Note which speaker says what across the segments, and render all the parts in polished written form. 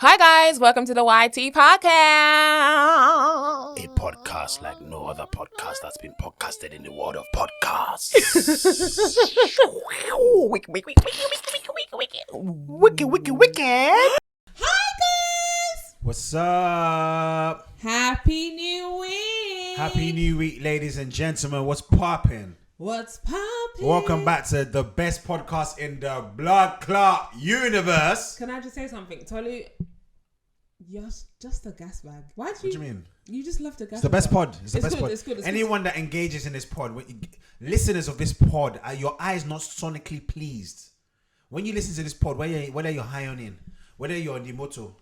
Speaker 1: Hi guys, welcome to the YT podcast.
Speaker 2: A podcast like no other podcast that's been podcasted in the world of podcasts.
Speaker 1: Wicked.
Speaker 3: Hi guys!
Speaker 2: What's up?
Speaker 3: Happy New Week!
Speaker 2: Happy New Week, ladies and gentlemen. What's poppin'?
Speaker 3: What's poppin'?
Speaker 2: Welcome back to the best podcast in the blood clot universe.
Speaker 3: Can I just say something? Tolu, you're just a gas bag. Why do
Speaker 2: What do you mean?
Speaker 3: You just love the gas
Speaker 2: It's the best
Speaker 3: bag.
Speaker 2: pod. It's the best
Speaker 3: good,
Speaker 2: pod.
Speaker 3: it's good.
Speaker 2: Anyone that engages in this pod, listeners of this pod, are your eyes not sonically pleased? When you listen to this pod, whether you're high on in, whether you're on the moto,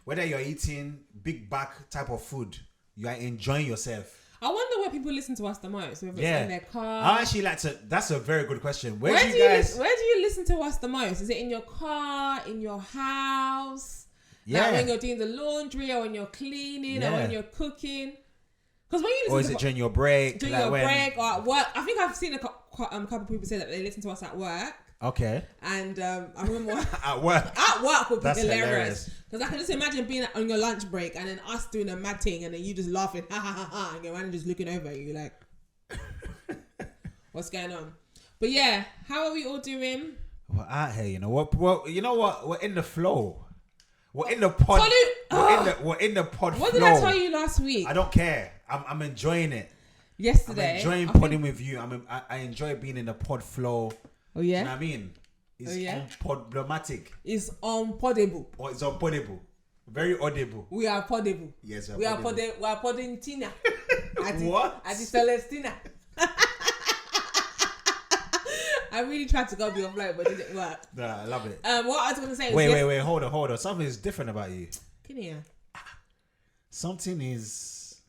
Speaker 2: whether you're eating big back type of food, you are enjoying yourself.
Speaker 3: I wonder where people listen to us the most. Whether it's in their car.
Speaker 2: I actually like to. That's a very good question.
Speaker 3: Where do you listen to us the most? Is it in your car, in your house?
Speaker 2: Yeah.
Speaker 3: Like when you're doing the laundry, or when you're cleaning, or when you're cooking? Because when you listen,
Speaker 2: or is it during your break?
Speaker 3: or at work? I think I've seen a couple of people say that they listen to us at work.
Speaker 2: Okay.
Speaker 3: And I remember
Speaker 2: at work.
Speaker 3: At work would be
Speaker 2: That's
Speaker 3: hilarious. Because I can just imagine being on your lunch break and then us doing a mad thing and then you just laughing, ha ha ha ha, and your manager's looking over at you like, what's going on? But yeah, how are we all doing?
Speaker 2: We're out here, you know what? Well, you know what? We're in the flow. We're in the pod. We're in the pod.
Speaker 3: What
Speaker 2: flow.
Speaker 3: did I tell you last week?
Speaker 2: I don't care. I'm enjoying it.
Speaker 3: Yesterday,
Speaker 2: I'm enjoying podding with you. I enjoy being in the pod flow.
Speaker 3: Oh yeah.
Speaker 2: You know what I mean? It's unpodblematic.
Speaker 3: It's unpodable.
Speaker 2: Or it's unpodable. Very audible.
Speaker 3: We are podable.
Speaker 2: Yes,
Speaker 3: we are podding. We are podding Tina.
Speaker 2: What?
Speaker 3: At the Celestina. I really tried to go be offline, but it didn't work.
Speaker 2: Nah, I love it.
Speaker 3: What I was going to say is...
Speaker 2: Wait. Hold on. Something is different about you.
Speaker 3: Can you?
Speaker 2: Something has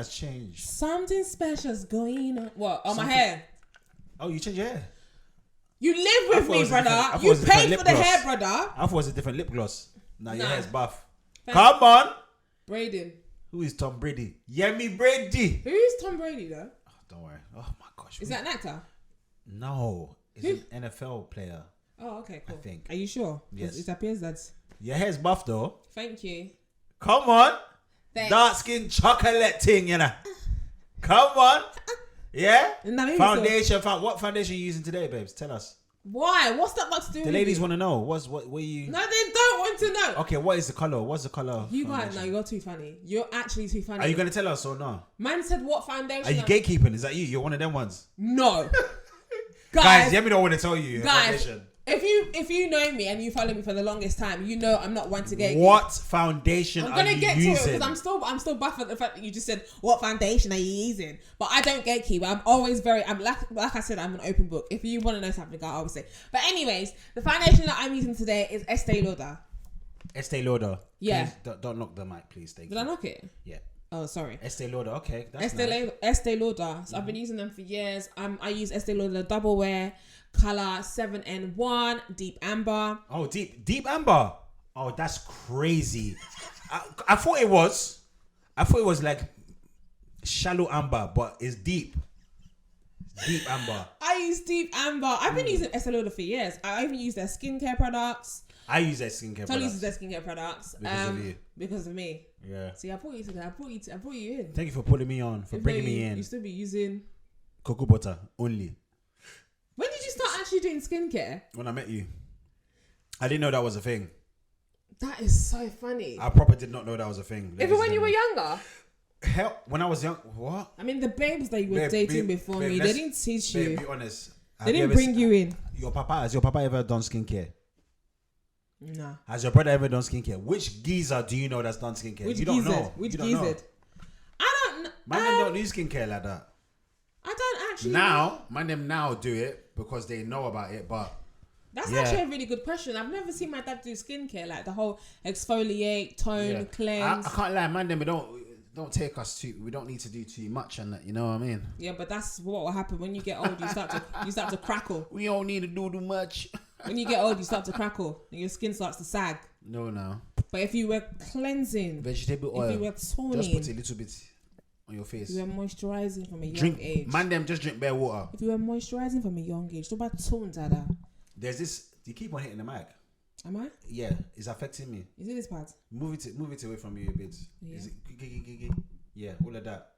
Speaker 2: changed.
Speaker 3: Something special's going on. What? On my hair?
Speaker 2: Oh, you changed your hair?
Speaker 3: You live with me, brother. You paid for the hair, brother.
Speaker 2: I thought it was a different lip gloss. Nah, your hair's buff.
Speaker 3: Thanks.
Speaker 2: Come on.
Speaker 3: Braden.
Speaker 2: Who is Tom Brady? Yemi Brady.
Speaker 3: Who is Tom Brady, though?
Speaker 2: Oh, don't worry. Oh, my gosh.
Speaker 3: Is that an actor?
Speaker 2: No. He's an NFL player.
Speaker 3: Oh, okay, cool.
Speaker 2: I think.
Speaker 3: Are you sure?
Speaker 2: Yes.
Speaker 3: It appears that...
Speaker 2: Your hair's buff, though.
Speaker 3: Thank you.
Speaker 2: Come on.
Speaker 3: Thanks.
Speaker 2: Dark skin chocolate thing, you know. Come on. Yeah? Foundation. What foundation are you using today, babes? Tell us.
Speaker 3: Why? What's that got to do with
Speaker 2: The ladies
Speaker 3: you?
Speaker 2: want to know. What you...
Speaker 3: No, they don't want to know.
Speaker 2: Okay, what is the color? What's the color?
Speaker 3: You guys, no, you're too funny. You're actually too funny.
Speaker 2: Are you going to tell us or no?
Speaker 3: Man said what foundation?
Speaker 2: Are you gatekeeping? Is that you? You're one of them ones?
Speaker 3: No.
Speaker 2: Guys, Yemi don't want to tell you.
Speaker 3: Guys, if you know me and you follow me for the longest time, you know I'm not one to gatekeep.
Speaker 2: What foundation are you using? I'm going to get to it
Speaker 3: because I'm still baffled at the fact that you just said, what foundation are you using? But I don't gatekeep. I'm always like I said, I'm an open book. If you want to know something, I'll always say. But anyways, the foundation that I'm using today is Estee Lauder.
Speaker 2: Estee Lauder.
Speaker 3: Yeah.
Speaker 2: Please, don't knock the mic, please. Thank you.
Speaker 3: Did I knock it?
Speaker 2: Yeah.
Speaker 3: Oh, sorry.
Speaker 2: Estee Lauder. Okay. That's
Speaker 3: Estee Lauder. So I've been using them for years. I use Estee Lauder Double Wear, color 7N1, Deep Amber.
Speaker 2: Oh, Deep Amber. Oh, that's crazy. I thought it was like shallow amber, but it's deep. Deep Amber.
Speaker 3: I use Deep Amber. I've been using Estee Lauder for years. I even use their skincare products.
Speaker 2: I use their skincare products.
Speaker 3: Tolu uses their skincare products.
Speaker 2: Because of you.
Speaker 3: Because of me.
Speaker 2: Yeah.
Speaker 3: See, I brought you in.
Speaker 2: Thank you for putting me on, for bringing me in.
Speaker 3: You still be using
Speaker 2: cocoa butter only.
Speaker 3: When did you start actually doing skincare?
Speaker 2: When I met you. I didn't know that was a thing.
Speaker 3: That is so funny.
Speaker 2: I probably did not know that was a thing.
Speaker 3: Even when you were younger?
Speaker 2: Hell, when I was young, what?
Speaker 3: I mean, the babes that you were dating before me, they didn't teach you.
Speaker 2: Be honest.
Speaker 3: They didn't bring you in.
Speaker 2: Has your papa ever done skincare?
Speaker 3: No.
Speaker 2: Has your brother ever done skincare? Which geezer do you know that's done skincare? You don't know.
Speaker 3: Which geezer? I don't know.
Speaker 2: Man, them don't use skincare like that.
Speaker 3: I don't actually
Speaker 2: know. Man, them now do it because they know about it, but...
Speaker 3: That's actually a really good question. I've never seen my dad do skincare, like the whole exfoliate, tone, cleanse.
Speaker 2: I can't lie, man, them don't take us too... We don't need to do too much on that, you know what I mean?
Speaker 3: Yeah, but that's what will happen when you get old. You start to crackle.
Speaker 2: We don't need to do too much.
Speaker 3: When you get old, you start to crackle and your skin starts to sag.
Speaker 2: No.
Speaker 3: But if you were cleansing,
Speaker 2: vegetable oil,
Speaker 3: if you were toning,
Speaker 2: just put a little bit on your face.
Speaker 3: If you were moisturizing from a young age.
Speaker 2: Man, them just drink bare water.
Speaker 3: If you were moisturizing from a young age, what about tone, Dada?
Speaker 2: There's this. You keep on hitting the mic.
Speaker 3: Am I?
Speaker 2: Yeah, it's affecting me.
Speaker 3: Is it this part?
Speaker 2: Move it away from you a bit.
Speaker 3: Yeah.
Speaker 2: Is it? Yeah, all of that.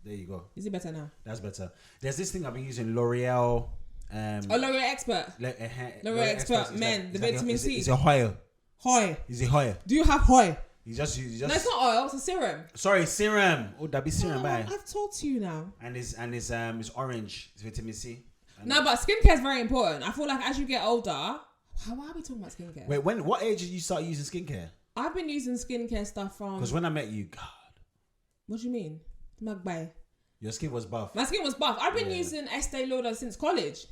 Speaker 2: There you go.
Speaker 3: Is it better now?
Speaker 2: That's better. There's this thing I've been using, L'Oreal.
Speaker 3: L'Oreal Expert. L'Oreal Expert men, the vitamin C.
Speaker 2: It's a Hoya.
Speaker 3: Hoy.
Speaker 2: Is it Hoya?
Speaker 3: Do you have Hoy?
Speaker 2: You just.
Speaker 3: No, it's not oil. It's a serum.
Speaker 2: Sorry, serum. Oh, that be serum, bye.
Speaker 3: I've told you now.
Speaker 2: And it's orange. It's vitamin C. And
Speaker 3: No, but skincare is very important. I feel like as you get older, why are we talking about skincare?
Speaker 2: wait, what age did you start using skincare?
Speaker 3: I've been using skincare stuff from.
Speaker 2: Because when I met you, God,
Speaker 3: What do you mean? Magpie.
Speaker 2: your skin was buff.
Speaker 3: My skin was buff. I've been using Estee Lauder since college.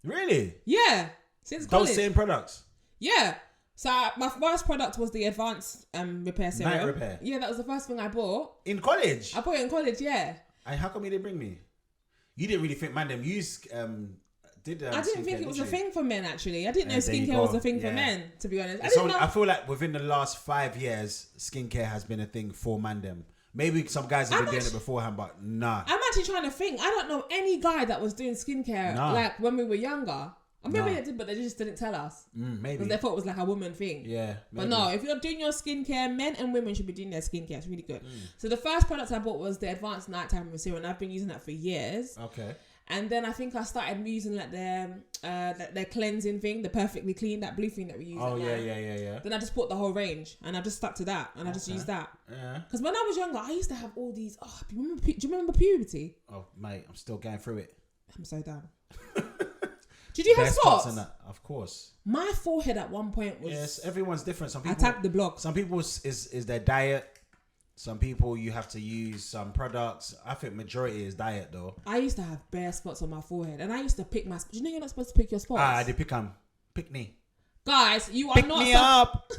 Speaker 2: Really?
Speaker 3: Yeah, since college.
Speaker 2: Those same products.
Speaker 3: Yeah. So my first product was the advanced repair serum.
Speaker 2: Night repair.
Speaker 3: Yeah, that was the first thing I bought.
Speaker 2: In college.
Speaker 3: I bought it in college. Yeah.
Speaker 2: And how come you didn't bring me? You didn't really think, man. Them use did.
Speaker 3: I didn't think it was a thing for men. Actually, I didn't know
Speaker 2: there you
Speaker 3: skincare was
Speaker 2: go.
Speaker 3: a thing for
Speaker 2: Yeah.
Speaker 3: men. To be honest, I
Speaker 2: So
Speaker 3: didn't know.
Speaker 2: I feel like within the last 5 years, skincare has been a thing for man them. Maybe some guys have been doing it beforehand, but nah.
Speaker 3: I'm actually trying to think. I don't know any guy that was doing skincare
Speaker 2: Nah.
Speaker 3: like when we were younger. Or maybe
Speaker 2: Nah.
Speaker 3: they did, but they just didn't tell us.
Speaker 2: Maybe.
Speaker 3: Because they thought it was like a woman thing.
Speaker 2: Yeah.
Speaker 3: But
Speaker 2: maybe.
Speaker 3: no, if you're doing your skincare, men and women should be doing their skincare. It's really good. So the first product I bought was the Advanced Nighttime Serum, and I've been using that for years.
Speaker 2: Okay.
Speaker 3: And then I think I started using like their cleansing thing, the Perfectly Clean, that blue thing that we use.
Speaker 2: Oh
Speaker 3: at
Speaker 2: yeah,
Speaker 3: night.
Speaker 2: yeah.
Speaker 3: Then I just bought the whole range, and I just stuck to that, and I just used that.
Speaker 2: Yeah.
Speaker 3: Because when I was younger, I used to have all these. Oh, do you remember puberty?
Speaker 2: Oh mate, I'm still going through it.
Speaker 3: I'm so down. Did you have
Speaker 2: Best
Speaker 3: spots?
Speaker 2: parts in that, of course.
Speaker 3: My forehead at one point was.
Speaker 2: Yes, everyone's different. Some
Speaker 3: I
Speaker 2: people
Speaker 3: tapped the block.
Speaker 2: Some people is their diet. Some people you have to use some products. I think majority is diet though.
Speaker 3: I used to have bare spots on my forehead, and I used to pick my. Do you know you're not supposed to pick your spots?
Speaker 2: They pick me.
Speaker 3: Guys, you are
Speaker 2: Pick
Speaker 3: not.
Speaker 2: me up.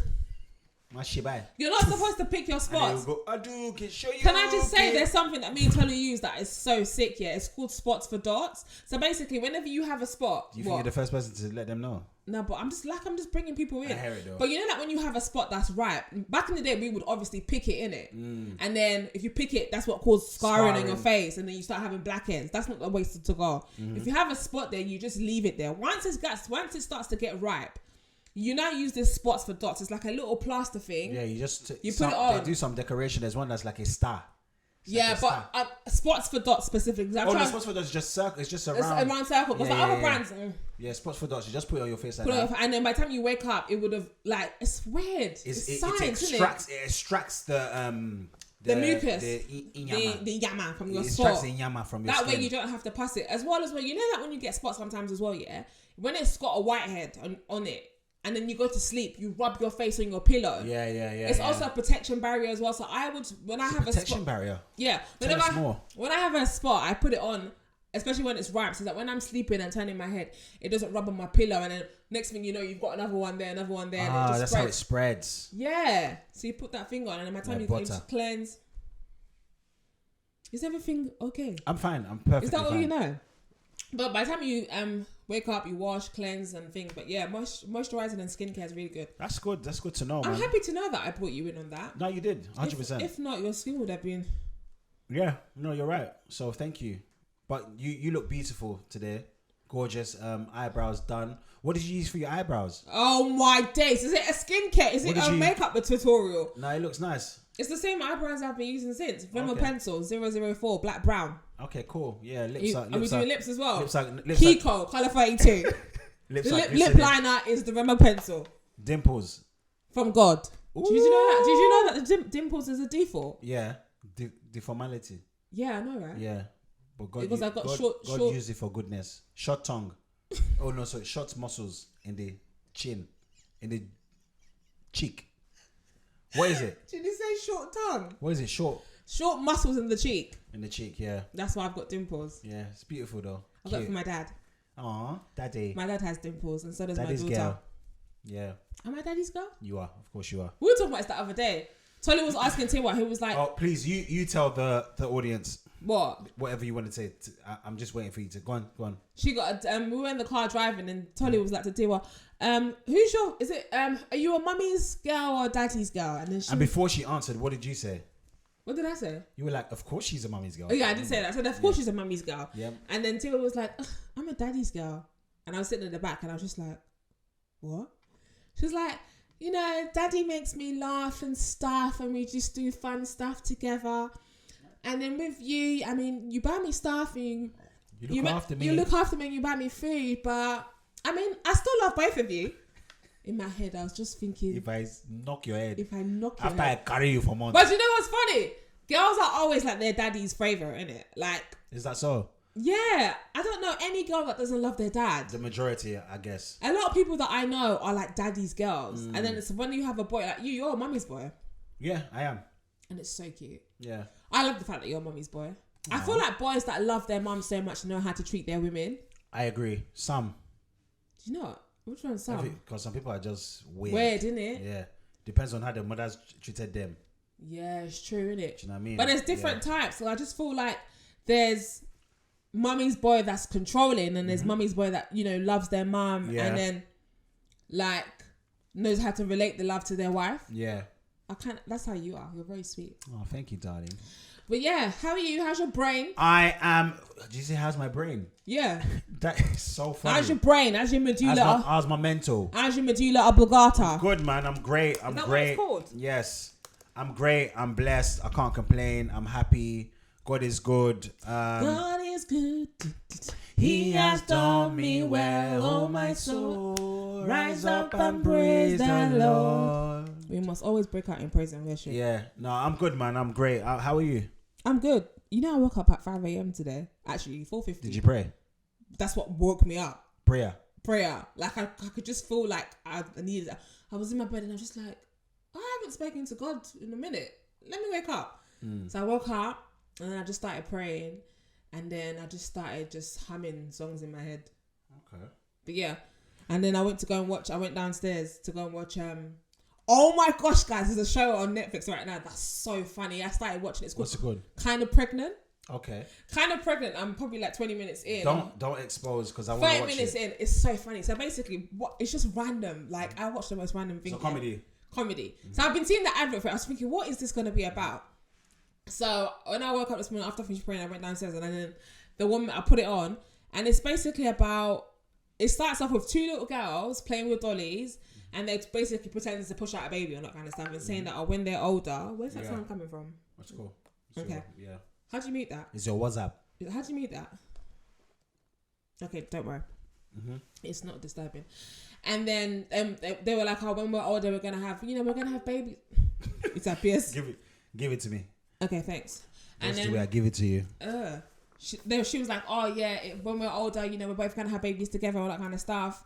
Speaker 2: My shit, bye.
Speaker 3: You're not supposed to pick your
Speaker 2: And they will
Speaker 3: spots.
Speaker 2: go, I do, can show you.
Speaker 3: Can I just say
Speaker 2: okay.
Speaker 3: there's something that me and Tolu use that is so sick, yeah? It's called spots for dots. So basically, whenever you have a spot,
Speaker 2: Do you think you're the first person to let them know?
Speaker 3: No, but I'm just bringing people in.
Speaker 2: I hear it though.
Speaker 3: But you know that when you have a spot that's ripe, back in the day we would obviously pick it in it, and then if you pick it, that's what causes scarring on your face, and then you start having black ends. That's not the way to go. If you have a spot there, you just leave it there. Once it starts to get ripe, you now use this spots for dots. It's like a little plaster thing.
Speaker 2: Yeah, you
Speaker 3: put it on.
Speaker 2: They do some decoration. There's one that's like a star. It's like a star.
Speaker 3: Spots for dots specifically.
Speaker 2: The spots for dots is just circle. It's just
Speaker 3: It's
Speaker 2: around.
Speaker 3: a round circle. Because the other brands.
Speaker 2: Yeah, spots for dots. You just put it on your face like
Speaker 3: Put it
Speaker 2: that.
Speaker 3: off, and then by the time you wake up, it would have like it's weird. It's science, isn't it?
Speaker 2: It extracts the
Speaker 3: mucus,
Speaker 2: the
Speaker 3: the yama from your
Speaker 2: it
Speaker 3: spot.
Speaker 2: extracts the yama from your
Speaker 3: That
Speaker 2: skin.
Speaker 3: way you don't have to pass it. As well, you know that when you get spots sometimes as well, yeah? When it's got a whitehead on it, and then you go to sleep, you rub your face on your pillow.
Speaker 2: Yeah.
Speaker 3: It's also a protection barrier as well. So I would, when I have a
Speaker 2: protection
Speaker 3: spot,
Speaker 2: barrier.
Speaker 3: yeah.
Speaker 2: Tell us more.
Speaker 3: When I have a spot, I put it on, especially when it's ripe, so that when I'm sleeping and turning my head, it doesn't rub on my pillow. And then next thing you know, you've got another one there. And it just
Speaker 2: That's
Speaker 3: spreads.
Speaker 2: how it spreads.
Speaker 3: Yeah. So you put that thing on, and then by the time you go
Speaker 2: butter.
Speaker 3: to cleanse. Is everything okay?
Speaker 2: I'm fine. I'm perfectly
Speaker 3: Is that all
Speaker 2: fine.
Speaker 3: you know? But by the time you wake up, you wash, cleanse, and things. But yeah, moisturizing and skincare is really good.
Speaker 2: That's good. That's good to know, man.
Speaker 3: I'm happy to know that I brought you in on that.
Speaker 2: No, you did. 100%.
Speaker 3: If not, your skin would have been.
Speaker 2: Yeah. No, you're right. So thank you. But you look beautiful today. Gorgeous. Eyebrows done. What did you use for your eyebrows?
Speaker 3: Oh my days! Is it a skincare? Is it a makeup tutorial?
Speaker 2: No, it looks nice.
Speaker 3: It's the same eyebrows I've been using since. Rimmel
Speaker 2: Okay.
Speaker 3: Pencil 004 black brown.
Speaker 2: Okay, cool. Yeah, lips
Speaker 3: Are we doing lips as well?
Speaker 2: lips
Speaker 3: Kiko colour 32.
Speaker 2: lips
Speaker 3: The
Speaker 2: like
Speaker 3: lip liner is the Rimmel Pencil
Speaker 2: dimples.
Speaker 3: from God. Did you know that? Did you know that the dimples is a default?
Speaker 2: Yeah, deformality.
Speaker 3: Yeah, I know, right?
Speaker 2: Yeah, but God,
Speaker 3: Because I got
Speaker 2: God
Speaker 3: short-
Speaker 2: used it for goodness. Short tongue. Oh no, sorry, short muscles in the chin, in the cheek. What is it?
Speaker 3: Did you say short tongue?
Speaker 2: What is it? Short
Speaker 3: Short muscles in the cheek.
Speaker 2: in the cheek. Yeah,
Speaker 3: That's why I've got dimples.
Speaker 2: yeah. It's beautiful though.
Speaker 3: I got it from my dad.
Speaker 2: Aw, daddy.
Speaker 3: My dad has dimples, and so does
Speaker 2: Daddy's
Speaker 3: my daughter.
Speaker 2: girl. Yeah,
Speaker 3: Am I daddy's girl?
Speaker 2: you are. Of course you are.
Speaker 3: We were talking about this the other day. Tolly was asking Tiwa, he was like,
Speaker 2: Oh, please, you tell the audience
Speaker 3: what?
Speaker 2: whatever you want to say. I'm just waiting for you to go on.
Speaker 3: She got we were in the car driving, and Tolly was like to Tiwa, who's your, is it, are you a mummy's girl or daddy's girl? And then
Speaker 2: And before she answered, what did you say?
Speaker 3: what did I say?
Speaker 2: You were like, of course she's a mummy's girl.
Speaker 3: Oh yeah, I did say that. I said, of course she's a mummy's girl.
Speaker 2: Yeah.
Speaker 3: And then Tiwa was like, I'm a daddy's girl. And I was sitting in the back, and I was just like, what? She's like, you know, daddy makes me laugh and stuff, and we just do fun stuff together. And then with you, I mean, you buy me stuff and
Speaker 2: You look after me.
Speaker 3: You look after me and you buy me food, but I mean, I still love both of you. In my head, I was just thinking,
Speaker 2: If I knock your head.
Speaker 3: After
Speaker 2: I carry you for months.
Speaker 3: But you know what's funny? Girls are always like their daddy's favorite, innit? Like,
Speaker 2: Is that so?
Speaker 3: yeah, I don't know any girl that doesn't love their dad.
Speaker 2: The majority, I guess.
Speaker 3: A lot of people that I know are like daddy's girls, and then it's when you have a boy like you're a mummy's boy,
Speaker 2: Yeah, I am.
Speaker 3: and it's so cute.
Speaker 2: Yeah.
Speaker 3: I love the fact that you're a mummy's boy. I feel like boys that love their mum so much know how to treat their women.
Speaker 2: I agree. Some.
Speaker 3: Do you know what? Which one's some?
Speaker 2: Because some people are just weird.
Speaker 3: Weird, innit?
Speaker 2: Yeah. Depends on how the mothers treated them.
Speaker 3: Yeah, it's true, innit?
Speaker 2: Do you know what I mean?
Speaker 3: But there's different types. So I just feel like there's mummy's boy that's controlling, and there's mummy's boy that, you know, loves their mum and then like knows how to relate the love to their wife.
Speaker 2: Yeah.
Speaker 3: That's how you are. You're very sweet.
Speaker 2: Oh, thank you, darling.
Speaker 3: But yeah, how are you? How's your brain?
Speaker 2: I am. Do you see how's my brain?
Speaker 3: Yeah.
Speaker 2: That is so funny.
Speaker 3: How's your brain? How's your medulla?
Speaker 2: How's my mental?
Speaker 3: How's your medulla oblongata?
Speaker 2: Good, man. I'm great. I'm
Speaker 3: Is that
Speaker 2: great.
Speaker 3: what it's called?
Speaker 2: Yes. I'm great. I'm blessed. I can't complain. I'm happy. God is good.
Speaker 3: God is good.
Speaker 2: He has done me well. Oh, my soul. Rise up and praise the Lord.
Speaker 3: We must always break out in praise and worship.
Speaker 2: Yeah. No, I'm good, man. I'm great. How are you?
Speaker 3: I'm good. You know, I woke up at 5 a.m. today. Actually, 4:50.
Speaker 2: Did you pray?
Speaker 3: That's what woke me up.
Speaker 2: Prayer.
Speaker 3: Like, I could just feel like I needed it. I was in my bed and I was just like, I haven't spoken to God in a minute. Let me wake up. So I woke up and then I just started praying. And then I just started just humming songs in my head.
Speaker 2: Okay.
Speaker 3: But yeah. And then I went downstairs to go and watch oh my gosh, guys, there's a show on Netflix right now that's so funny. I started watching it. It's called
Speaker 2: What's it called?
Speaker 3: Kind of Pregnant.
Speaker 2: Okay.
Speaker 3: Kind of Pregnant. I'm probably like 20 minutes in.
Speaker 2: Don't expose because I want to watch
Speaker 3: 30 minutes
Speaker 2: it.
Speaker 3: in. It's so funny. So basically, it's just random. Like, I watched the most random thing.
Speaker 2: So comedy.
Speaker 3: So I've been seeing the advert for it. I was thinking, what is this going to be about? So when I woke up this morning after I finished praying, I went downstairs and then the woman, I put it on, and it's basically about, it starts off with two little girls playing with dollies, and they're basically pretending to push out a baby and that kind of stuff, and saying that when they're older, where's that sound coming from?
Speaker 2: That's cool.
Speaker 3: Okay.
Speaker 2: Yeah.
Speaker 3: How'd you mute that?
Speaker 2: It's your WhatsApp.
Speaker 3: How'd you mute that? Okay, don't worry. It's not disturbing. And then they were like, oh, when we're older, we're gonna have babies. It's a PS.
Speaker 2: Give it to me.
Speaker 3: Okay, thanks.
Speaker 2: That's the way I give it to you.
Speaker 3: She was like, oh yeah, when we're older, we're both gonna have babies together, all that kind of stuff.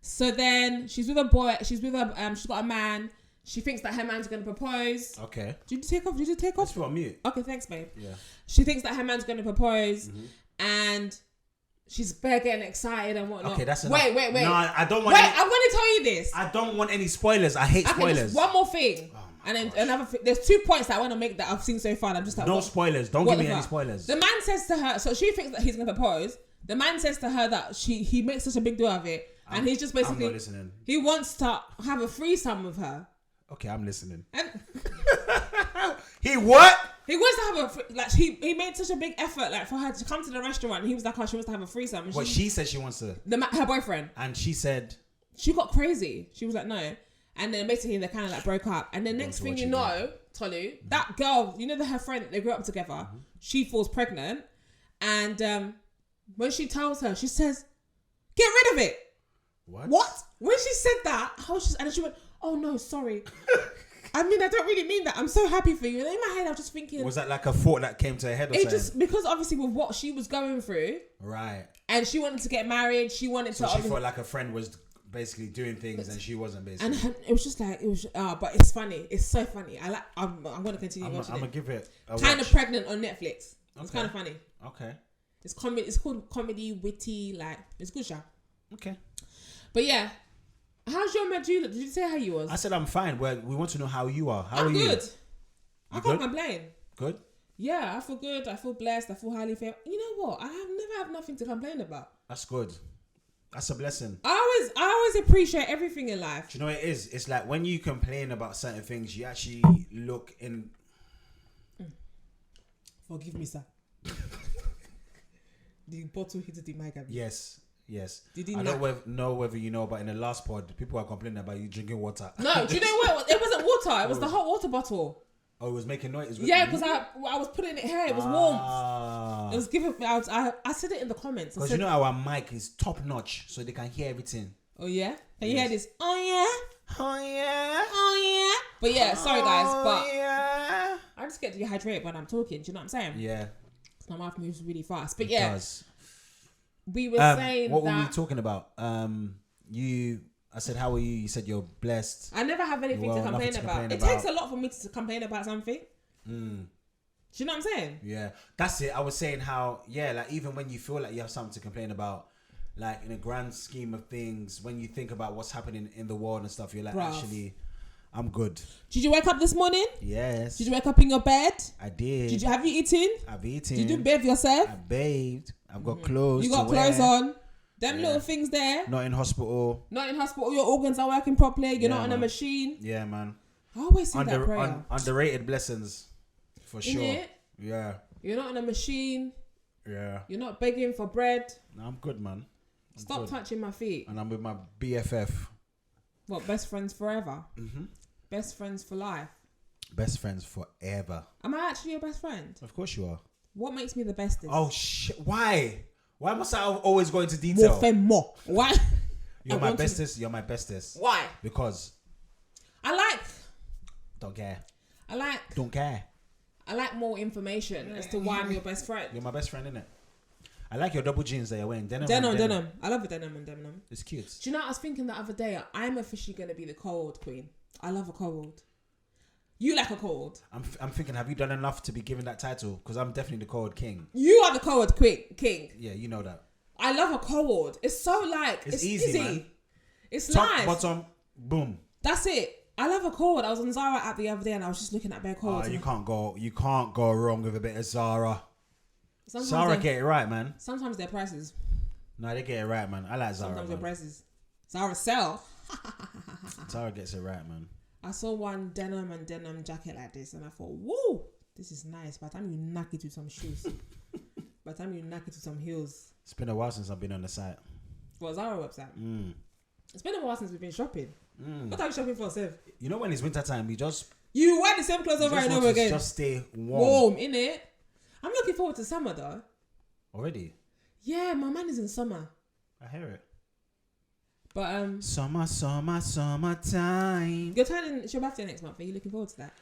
Speaker 3: So then she's with a boy. She's got a man. She thinks that her man's gonna propose.
Speaker 2: Okay.
Speaker 3: Did you take off?
Speaker 2: That's for mute.
Speaker 3: Okay, thanks, babe.
Speaker 2: Yeah.
Speaker 3: She thinks that her man's gonna propose, and she's bare getting excited and whatnot.
Speaker 2: Okay, that's enough.
Speaker 3: Wait.
Speaker 2: No, I don't want.
Speaker 3: I want to tell you this.
Speaker 2: I don't want any spoilers. I hate
Speaker 3: Okay,
Speaker 2: spoilers.
Speaker 3: just one more thing. And then another thing. There's 2 points that I want to make that I've seen so far. And I'm just like,
Speaker 2: no spoilers. Don't give me any spoilers.
Speaker 3: The man says to her, so she thinks that he's gonna propose. The man says to her that he makes such a big deal of it, and he's just basically,
Speaker 2: I'm not listening.
Speaker 3: He wants to have a threesome with her.
Speaker 2: Okay, I'm listening.
Speaker 3: And
Speaker 2: He what?
Speaker 3: he wants to have he made such a big effort for her to come to the restaurant. And he was like, oh, she wants to have a threesome. And
Speaker 2: But she said she wants to.
Speaker 3: her boyfriend.
Speaker 2: And she said
Speaker 3: She got crazy. She was like, no. And then basically they kind of broke up. And then next thing you know, Tolu, that girl, her friend, they grew up together. She falls pregnant. And when she tells her, she says, get rid of it. What? When she said that, and then she went, oh no, sorry. I mean, I don't really mean that. I'm so happy for you. And in my head, I was just thinking,
Speaker 2: was that like a thought that came to her head or something?
Speaker 3: Just because obviously with what she was going through. Right. And she wanted to get married. She wanted to.
Speaker 2: She felt like a friend was basically doing things and she wasn't basically.
Speaker 3: And it was just like, but it's funny. It's so funny. I'm going to continue watching it.
Speaker 2: I'm going to give it a
Speaker 3: Kind
Speaker 2: watch.
Speaker 3: of Pregnant on Netflix. It's kind of funny.
Speaker 2: Okay.
Speaker 3: It's comedy. It's called comedy, witty, it's good show.
Speaker 2: Okay.
Speaker 3: But yeah. How's your medulla? Did you say how you was?
Speaker 2: I said I'm fine. Well, we want to know how you are. How
Speaker 3: I'm
Speaker 2: are you?
Speaker 3: good. I can't complain.
Speaker 2: Good?
Speaker 3: Yeah, I feel good. I feel blessed. I feel highly favored. You know what? I have never had nothing to complain about.
Speaker 2: That's good. That's a blessing.
Speaker 3: I always appreciate everything in life.
Speaker 2: Do you know what it is? It's like when you complain about certain things, you actually look in.
Speaker 3: Forgive me, sir. The bottle hit the mic.
Speaker 2: Yes. Yes.
Speaker 3: Did he
Speaker 2: I
Speaker 3: not?
Speaker 2: don't know whether you know, but in the last pod, people are complaining about you drinking water.
Speaker 3: No, do you know what? It wasn't water. It was the hot water bottle.
Speaker 2: Oh, it was making noise.
Speaker 3: Yeah, because I was putting it here. It was warm.
Speaker 2: Ah.
Speaker 3: It was giving. I said it in the comments.
Speaker 2: Because you know our mic is top notch, so they can hear everything.
Speaker 3: Oh yeah. And you hear this? Oh yeah.
Speaker 2: Oh yeah.
Speaker 3: Oh yeah. But yeah, sorry guys, but
Speaker 2: yeah.
Speaker 3: I just get dehydrated when I'm talking. Do you know what I'm saying?
Speaker 2: Yeah.
Speaker 3: My mouth moves really fast. But
Speaker 2: It
Speaker 3: yeah,
Speaker 2: does.
Speaker 3: we were saying
Speaker 2: what
Speaker 3: that
Speaker 2: were we talking about? I said, how are you? You said you're blessed.
Speaker 3: I never have anything to
Speaker 2: Well,
Speaker 3: complain
Speaker 2: nothing to
Speaker 3: about.
Speaker 2: complain
Speaker 3: It
Speaker 2: about.
Speaker 3: takes a lot for me to complain about something. Do you know what I'm saying?
Speaker 2: Yeah, that's it. I was saying how, like even when you feel like you have something to complain about, like in a grand scheme of things, when you think about what's happening in the world and stuff, you're like,
Speaker 3: Bruv.
Speaker 2: actually, I'm good.
Speaker 3: Did you wake up this morning?
Speaker 2: Yes.
Speaker 3: Did you wake up in your bed?
Speaker 2: I did.
Speaker 3: Have you eaten?
Speaker 2: I've eaten.
Speaker 3: Did you bathe yourself?
Speaker 2: I bathed. I've got clothes.
Speaker 3: You got
Speaker 2: to wear.
Speaker 3: clothes on. Them
Speaker 2: Yeah.
Speaker 3: little things there.
Speaker 2: Not in hospital.
Speaker 3: Not in hospital. Your organs are working properly. You're
Speaker 2: Yeah,
Speaker 3: not on a
Speaker 2: man.
Speaker 3: machine.
Speaker 2: Yeah, man.
Speaker 3: I always say that prayer.
Speaker 2: Underrated blessings, for sure.
Speaker 3: Innit?
Speaker 2: Yeah.
Speaker 3: You're not on a machine.
Speaker 2: Yeah.
Speaker 3: You're not begging for bread.
Speaker 2: No, I'm good, man. I'm
Speaker 3: Stop
Speaker 2: good.
Speaker 3: touching my feet.
Speaker 2: And I'm with my BFF.
Speaker 3: What, best friends forever? Best friends for life.
Speaker 2: Best friends forever.
Speaker 3: Am I actually your best friend?
Speaker 2: Of course you are.
Speaker 3: What makes me the bestest?
Speaker 2: Oh shit! Why? Why must I always go into detail?
Speaker 3: More fame more. Why?
Speaker 2: You're
Speaker 3: I
Speaker 2: my
Speaker 3: want to-
Speaker 2: bestest. You're my bestest.
Speaker 3: Why?
Speaker 2: Because
Speaker 3: I like
Speaker 2: don't care.
Speaker 3: I like more information as to why I'm your best friend.
Speaker 2: You're my best friend, innit? I like your double jeans that you're wearing. Denim.
Speaker 3: I love a denim and denim.
Speaker 2: It's cute.
Speaker 3: Do you know, I was thinking the other day, I'm officially going to be the cold queen. I love a cold. You like a cold.
Speaker 2: I'm thinking, have you done enough to be given that title? Because I'm definitely the cold king.
Speaker 3: You are the cold king.
Speaker 2: Yeah, you know that.
Speaker 3: I love a cold. It's so like, it's easy.
Speaker 2: Man.
Speaker 3: It's
Speaker 2: Top,
Speaker 3: nice.
Speaker 2: bottom, boom.
Speaker 3: That's it. I love a cold. I was on Zara app the other day and I was just looking at bare colds.
Speaker 2: You can't go wrong with a bit of Zara. Zara get it right, man.
Speaker 3: Sometimes their prices.
Speaker 2: No, they get it right, man. I like Zara.
Speaker 3: Sometimes their
Speaker 2: Man.
Speaker 3: prices. Zara sell.
Speaker 2: Zara gets it right, man.
Speaker 3: I saw one denim and denim jacket like this and I thought, whoa, this is nice. By the time you knock it with some shoes. By the time you knock it with some heels.
Speaker 2: It's been a while since I've been on the site.
Speaker 3: What, Zara website? It's been a while since we've been shopping. What are you shopping for, Sev?
Speaker 2: You know when it's winter time,
Speaker 3: You wear the same clothes over and over again.
Speaker 2: Just stay warm.
Speaker 3: Warm, innit? I'm looking forward to summer though.
Speaker 2: Already?
Speaker 3: Yeah, my man is in summer.
Speaker 2: I hear it.
Speaker 3: But
Speaker 2: Summertime.
Speaker 3: it's your birthday next month. Are you looking forward to that?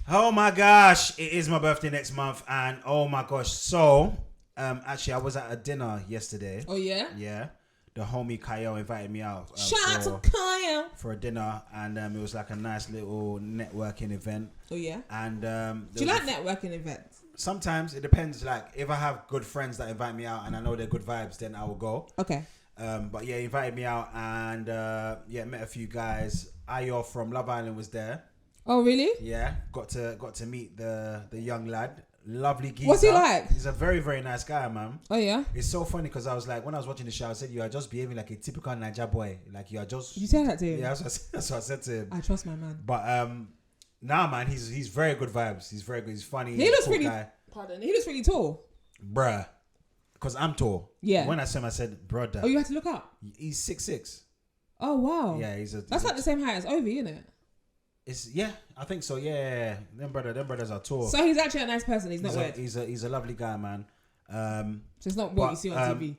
Speaker 2: Oh my gosh, it is my birthday next month, and oh my gosh. So, actually, I was at a dinner yesterday.
Speaker 3: Oh yeah?
Speaker 2: Yeah. The homie Kyle invited me out.
Speaker 3: Shout out to Kyle.
Speaker 2: For a dinner, and it was like a nice little networking event.
Speaker 3: Oh yeah?
Speaker 2: And
Speaker 3: do you like networking events?
Speaker 2: Sometimes it depends. Like if I have good friends that invite me out and I know they're good vibes, then I will go.
Speaker 3: Okay.
Speaker 2: But yeah, he invited me out and met a few guys. Ayo from Love Island was there.
Speaker 3: Oh really?
Speaker 2: Yeah, got to meet the young lad. Lovely geezer.
Speaker 3: What's he like?
Speaker 2: He's a very, very nice guy, man.
Speaker 3: Oh yeah?
Speaker 2: It's so funny because I was like, when I was watching the show, I said you are just behaving like a typical Niger boy. Like you are just.
Speaker 3: Did you say that to him?
Speaker 2: Yeah, that's what I said to him.
Speaker 3: I trust my man.
Speaker 2: But nah, man, he's very good vibes. He's very good. He's funny.
Speaker 3: He looks
Speaker 2: cool
Speaker 3: really.
Speaker 2: guy.
Speaker 3: Pardon. He looks really tall.
Speaker 2: Bruh. Because I'm tall.
Speaker 3: Yeah.
Speaker 2: When I saw him, I said, brother.
Speaker 3: Oh, you had to look up.
Speaker 2: He's 6'6".
Speaker 3: Oh wow.
Speaker 2: Yeah,
Speaker 3: That's like the same height as Ovi, isn't it?
Speaker 2: I think so. Yeah, them brothers are tall.
Speaker 3: So he's actually a nice person. He's not weird.
Speaker 2: He's a lovely guy, man.
Speaker 3: So it's not what you see on TV.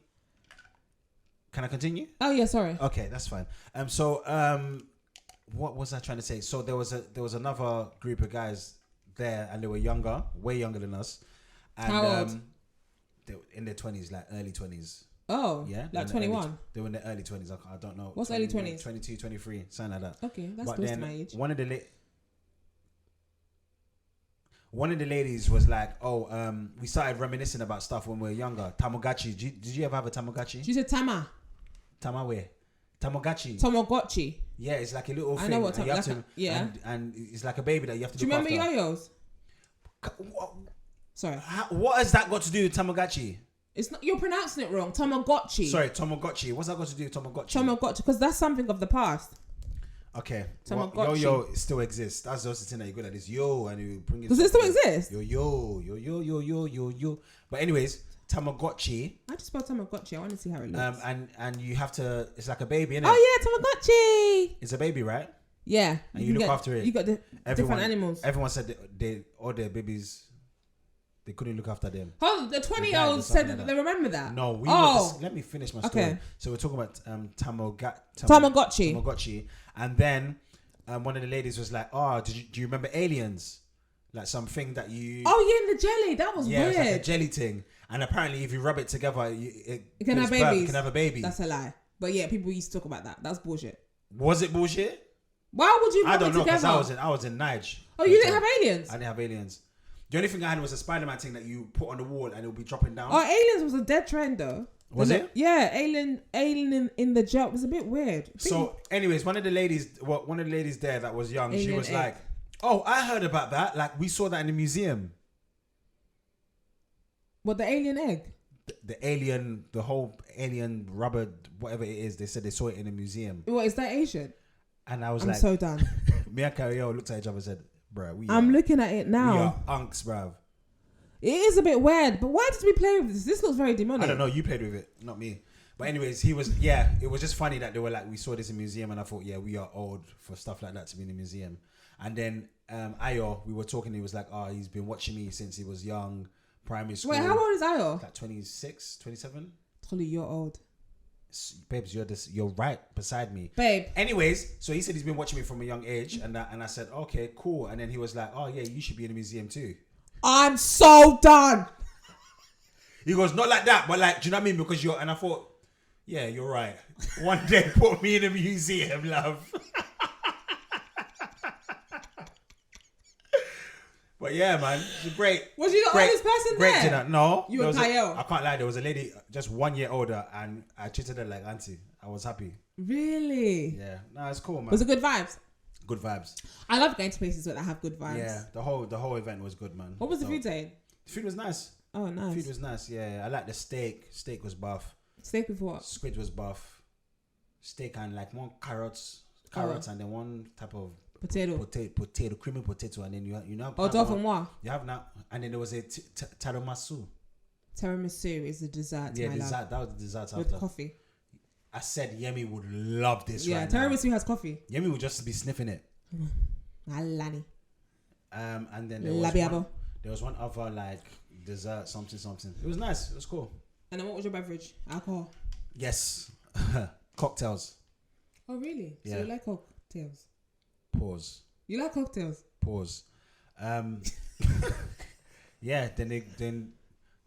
Speaker 2: Can I continue?
Speaker 3: Oh yeah, sorry.
Speaker 2: Okay, that's fine. What was I trying to say? So there was another group of guys there, and they were younger, way younger than us. And,
Speaker 3: how old?
Speaker 2: They were in their 20s, like early 20s.
Speaker 3: Oh,
Speaker 2: Yeah,
Speaker 3: like 21.
Speaker 2: They were in their early 20s. I don't know.
Speaker 3: What's early 20s?
Speaker 2: 22, 23, something like that.
Speaker 3: Okay, that's
Speaker 2: But
Speaker 3: close
Speaker 2: then
Speaker 3: to my age.
Speaker 2: one of the ladies was like, we started reminiscing about stuff when we were younger. Tamagotchi. Did you ever have a Tamagotchi?
Speaker 3: She said Tama.
Speaker 2: Tamagotchi.
Speaker 3: Tamagotchi.
Speaker 2: Yeah, it's like a little thing.
Speaker 3: I know what
Speaker 2: and you have
Speaker 3: like
Speaker 2: to,
Speaker 3: yeah.
Speaker 2: And it's like a baby that you have to
Speaker 3: Do you
Speaker 2: look
Speaker 3: remember
Speaker 2: after.
Speaker 3: yo-yos? Sorry.
Speaker 2: What has that got to do with Tamagotchi?
Speaker 3: It's not. You're pronouncing it wrong. Tamagotchi.
Speaker 2: Sorry, Tamagotchi. What's that got to do with Tamagotchi?
Speaker 3: Tamagotchi, because that's something of the past.
Speaker 2: Okay.
Speaker 3: Tamagotchi.
Speaker 2: Yo still exists. That's just the thing that you go like this. Yo, and you bring it.
Speaker 3: Does it still exist?
Speaker 2: Yo. But anyways, Tamagotchi.
Speaker 3: I just spelled Tamagotchi. I want to see how it looks.
Speaker 2: And you have to. It's like a baby, innit?
Speaker 3: Oh yeah, Tamagotchi.
Speaker 2: It's a baby, right?
Speaker 3: Yeah.
Speaker 2: And you look after it.
Speaker 3: You got the different animals.
Speaker 2: Everyone said all their babies. They couldn't look after them.
Speaker 3: Oh, the 20-year-olds said that they remember that.
Speaker 2: No, let me finish my story.
Speaker 3: Okay.
Speaker 2: So we're talking about
Speaker 3: Tamagotchi.
Speaker 2: Tamagotchi, and then one of the ladies was like, "Oh, do you remember aliens? Like something that you."
Speaker 3: Oh yeah, in the jelly. That was weird.
Speaker 2: It's like a jelly thing, and apparently, if you rub it together, it
Speaker 3: can have babies.
Speaker 2: You can have a baby.
Speaker 3: That's a lie. But yeah, people used to talk about that. That's bullshit.
Speaker 2: Was it bullshit?
Speaker 3: Why would you rub
Speaker 2: I don't
Speaker 3: it
Speaker 2: know because
Speaker 3: together?
Speaker 2: I was in Nige.
Speaker 3: Oh, you didn't have aliens?
Speaker 2: I didn't have aliens. The only thing I had was a Spider-Man thing that you put on the wall and it would be dropping down.
Speaker 3: Oh, aliens was a dead trend though.
Speaker 2: Was it?
Speaker 3: Yeah, alien in the jet was a bit weird.
Speaker 2: So, anyways, one of the ladies there that was young, she was
Speaker 3: egg.
Speaker 2: like, "Oh, I heard about that. Like, we saw that in the museum.
Speaker 3: What, the alien egg?
Speaker 2: The whole alien rubber, whatever it is. They said they saw it in a museum.
Speaker 3: What, is that Asian?
Speaker 2: And I was
Speaker 3: I'm
Speaker 2: like,
Speaker 3: so done.
Speaker 2: me and Carriel looked at each other and said, "Bruh,
Speaker 3: I'm looking at it
Speaker 2: we
Speaker 3: now.
Speaker 2: are unks, bruv."
Speaker 3: It is a bit weird, but why did we play with this? This looks very demonic.
Speaker 2: I don't know. You played with it, not me. But anyways, it was just funny that they were like, we saw this in a museum, and I thought, yeah, we are old for stuff like that to be in a museum. And then Ayo, we were talking, he was like, oh, he's been watching me since he was young, primary school.
Speaker 3: Wait, how old is Ayo?
Speaker 2: Like 26, 27?
Speaker 3: Tolu, you're old.
Speaker 2: Babes, you're right beside me.
Speaker 3: Babe.
Speaker 2: Anyways, so he said he's been watching me from a young age, and I said, okay, cool. And then he was like, oh yeah, you should be in a museum too.
Speaker 3: I'm so done.
Speaker 2: He goes, not like that, but like, do you know what I mean? Because and I thought, yeah, you're right. One day put me in a museum, love. But yeah, man, it's great.
Speaker 3: Was you the oldest person
Speaker 2: great
Speaker 3: there?
Speaker 2: Dinner. No.
Speaker 3: You were Kyle.
Speaker 2: I can't lie, there was a lady just 1 year older and I treated her like auntie. I was happy.
Speaker 3: Really?
Speaker 2: Yeah. No, it's cool, man.
Speaker 3: Was it good vibes?
Speaker 2: Good vibes.
Speaker 3: I love going to places where I have good vibes.
Speaker 2: Yeah, the whole event was good, man.
Speaker 3: What was the food saying?
Speaker 2: The food was nice.
Speaker 3: Oh, nice.
Speaker 2: Food was nice, yeah. I like the steak. Steak was buff.
Speaker 3: Steak with what?
Speaker 2: Squid was buff. Steak and like one carrots and then one type of
Speaker 3: potato,
Speaker 2: creamy potato, and then you know.
Speaker 3: Oh, dolphin moi.
Speaker 2: You have now, and then there was a tiramisu.
Speaker 3: Tiramisu is the dessert.
Speaker 2: Yeah, dessert. That was the dessert
Speaker 3: with
Speaker 2: after.
Speaker 3: Coffee.
Speaker 2: I said Yemi would love this.
Speaker 3: Yeah,
Speaker 2: right
Speaker 3: tiramisu
Speaker 2: now.
Speaker 3: has coffee.
Speaker 2: Yemi would just be sniffing it.
Speaker 3: Alani.
Speaker 2: And then there was one other like dessert, something. It was nice. It was cool.
Speaker 3: And then what was your beverage? Alcohol.
Speaker 2: Yes, cocktails.
Speaker 3: Oh really?
Speaker 2: Yeah.
Speaker 3: So you like cocktails?
Speaker 2: Pause.
Speaker 3: You like cocktails?
Speaker 2: Pause. Yeah. Then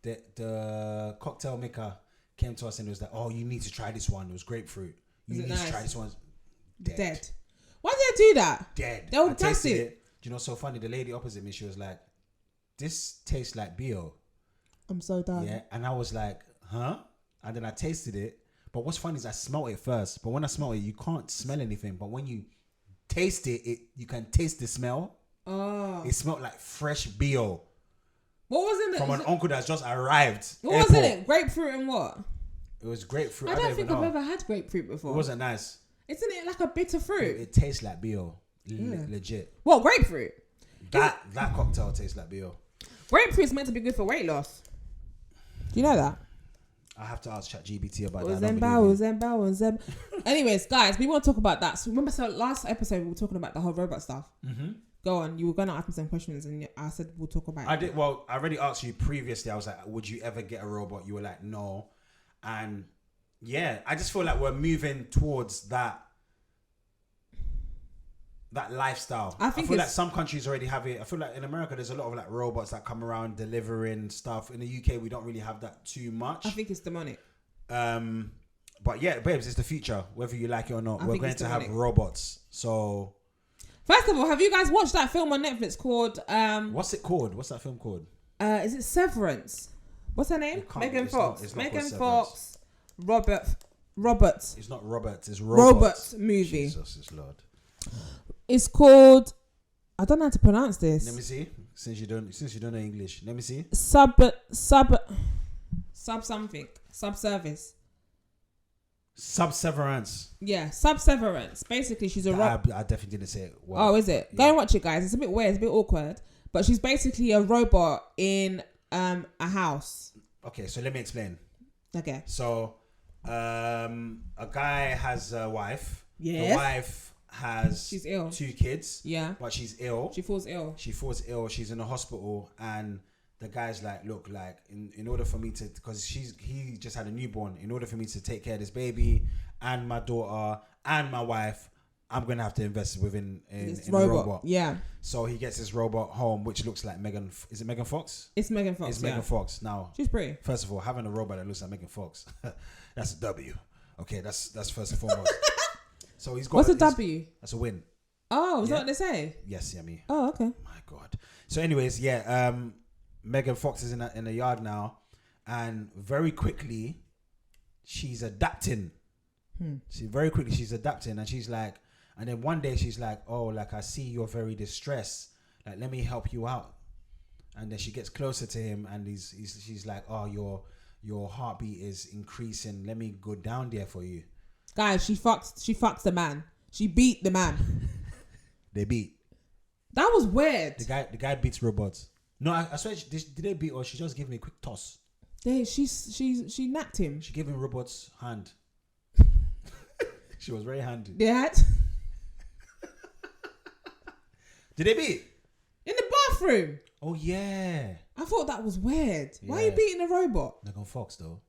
Speaker 2: the cocktail maker came to us and it was like, "Oh, you need to try this one. It was grapefruit. You need to try this one."
Speaker 3: Dead. Why did they do that?
Speaker 2: Dead.
Speaker 3: They'll
Speaker 2: I
Speaker 3: test
Speaker 2: tasted
Speaker 3: it.
Speaker 2: Do you know, so funny? The lady opposite me, she was like, "This tastes like BO."
Speaker 3: I'm so done.
Speaker 2: Yeah, and I was like, "Huh?" And then I tasted it. But what's funny is I smelled it first. But when I smell it, you can't smell anything. But when you taste it, you can taste the smell.
Speaker 3: Oh.
Speaker 2: It smelled like fresh BO.
Speaker 3: What was in it?
Speaker 2: From an uncle that's just arrived.
Speaker 3: What was in it? Grapefruit and what?
Speaker 2: It was grapefruit.
Speaker 3: I don't think I've ever had grapefruit before.
Speaker 2: It wasn't nice.
Speaker 3: Isn't it like a bitter fruit?
Speaker 2: It tastes like BO. Legit.
Speaker 3: What, grapefruit?
Speaker 2: That cocktail tastes like BO.
Speaker 3: Grapefruit's meant to be good for weight loss. Do you know that?
Speaker 2: I have to ask ChatGPT about
Speaker 3: that. Anyways, guys, we want to talk about that. So remember, last episode we were talking about the whole robot stuff. Mm-hmm. Go on. You were going to ask me some questions, and I said we'll talk about it.
Speaker 2: I did. Well, I already asked you previously. I was like, "Would you ever get a robot?" You were like, "No," and yeah, I just feel like we're moving towards that lifestyle. I feel like some countries already have it. I feel like in America there's a lot of like robots that come around delivering stuff. In the UK we don't really have that too much.
Speaker 3: I think it's demonic.
Speaker 2: But yeah, babes, it's the future. Whether you like it or not, we're going to have robots. So
Speaker 3: first of all, have you guys watched that film on Netflix called
Speaker 2: what's it called? What's that film called?
Speaker 3: Is it Severance? What's her name? Megan Fox. Megan Fox. Robert.
Speaker 2: It's not Robert. It's
Speaker 3: Robert movie.
Speaker 2: Jesus is Lord.
Speaker 3: It's called. I don't know how to pronounce this.
Speaker 2: Let me see. Since you don't know English, let me see.
Speaker 3: Subservice.
Speaker 2: Subseverance.
Speaker 3: Yeah, Subseverance. Basically, she's a robot.
Speaker 2: I definitely didn't say it well.
Speaker 3: Oh, is it? Go and watch it, guys. It's a bit weird. It's a bit awkward. But she's basically a robot in a house.
Speaker 2: Okay, so let me explain.
Speaker 3: Okay.
Speaker 2: So, a guy has a wife.
Speaker 3: Yes.
Speaker 2: The wife
Speaker 3: She's ill.
Speaker 2: 2 kids.
Speaker 3: Yeah.
Speaker 2: But she's ill.
Speaker 3: She falls ill.
Speaker 2: She's in the hospital, and the guy's like, look, like in order for me to, because he just had a newborn, in order for me to take care of this baby and my daughter and my wife, I'm gonna have to invest within in the robot.
Speaker 3: Yeah.
Speaker 2: So he gets this robot home, which looks like Megan. Is it Megan Fox?
Speaker 3: It's Megan Fox.
Speaker 2: It's Megan Fox. Now,
Speaker 3: she's pretty.
Speaker 2: First of all, having a robot that looks like Megan Fox, that's a W. Okay, that's first and foremost. So he's got.
Speaker 3: What's a W?
Speaker 2: That's a win.
Speaker 3: Oh, is that what they say?
Speaker 2: Yes, Yemi.
Speaker 3: Oh, okay.
Speaker 2: My God. So, anyways, yeah. Megan Fox is in the yard now, and very quickly, she's adapting. She's adapting, and she's like, and then one day she's like, oh, like I see you're very distressed. Like, let me help you out. And then she gets closer to him, and she's like, oh, your heartbeat is increasing. Let me go down there for you.
Speaker 3: Guys, she fucks the man. She beat the man.
Speaker 2: They beat.
Speaker 3: That was weird.
Speaker 2: The guy beats robots. No, I swear, did they beat, or she just gave me a quick toss?
Speaker 3: She napped him.
Speaker 2: She gave him robot's hand. She was very handy.
Speaker 3: They had
Speaker 2: Did they beat?
Speaker 3: in the bathroom.
Speaker 2: Oh yeah.
Speaker 3: I thought that was weird. Why are
Speaker 2: Yeah.
Speaker 3: you beating a robot?
Speaker 2: Megan Fox though.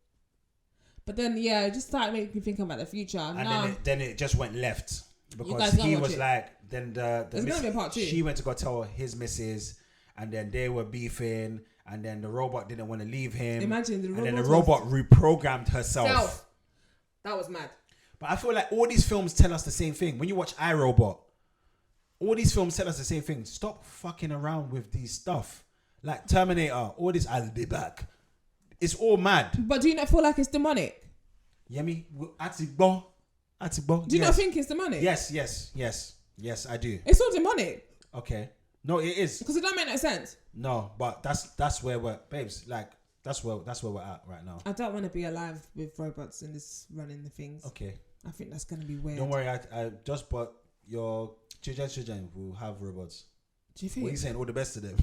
Speaker 3: But then it just started making me think about the future.
Speaker 2: And then it just went left because
Speaker 3: guys gotta
Speaker 2: he
Speaker 3: watch
Speaker 2: was
Speaker 3: it.
Speaker 2: like, then
Speaker 3: There's gonna be a part 2.
Speaker 2: She went to go tell his missus, and then they were beefing, and then the robot didn't want to leave him.
Speaker 3: Imagine
Speaker 2: and then the robot reprogrammed herself.
Speaker 3: Self. That was mad.
Speaker 2: But I feel like all these films tell us the same thing. When you watch iRobot, all these films tell us the same thing. Stop fucking around with these stuff. Like Terminator, all this, I'll be back. It's all mad.
Speaker 3: But do you not feel like it's demonic?
Speaker 2: Yemi,
Speaker 3: Do you not think it's demonic?
Speaker 2: Yes, I do.
Speaker 3: It's all demonic.
Speaker 2: Okay. No, it is.
Speaker 3: Because it don't make no sense.
Speaker 2: No, but that's where we're, babes, like, that's where we're at right now.
Speaker 3: I don't want to be alive with robots and this running the things.
Speaker 2: Okay.
Speaker 3: I think that's going to be weird.
Speaker 2: Don't worry, I just bought your children will have robots.
Speaker 3: Do you think?
Speaker 2: What are you saying? All the best to them.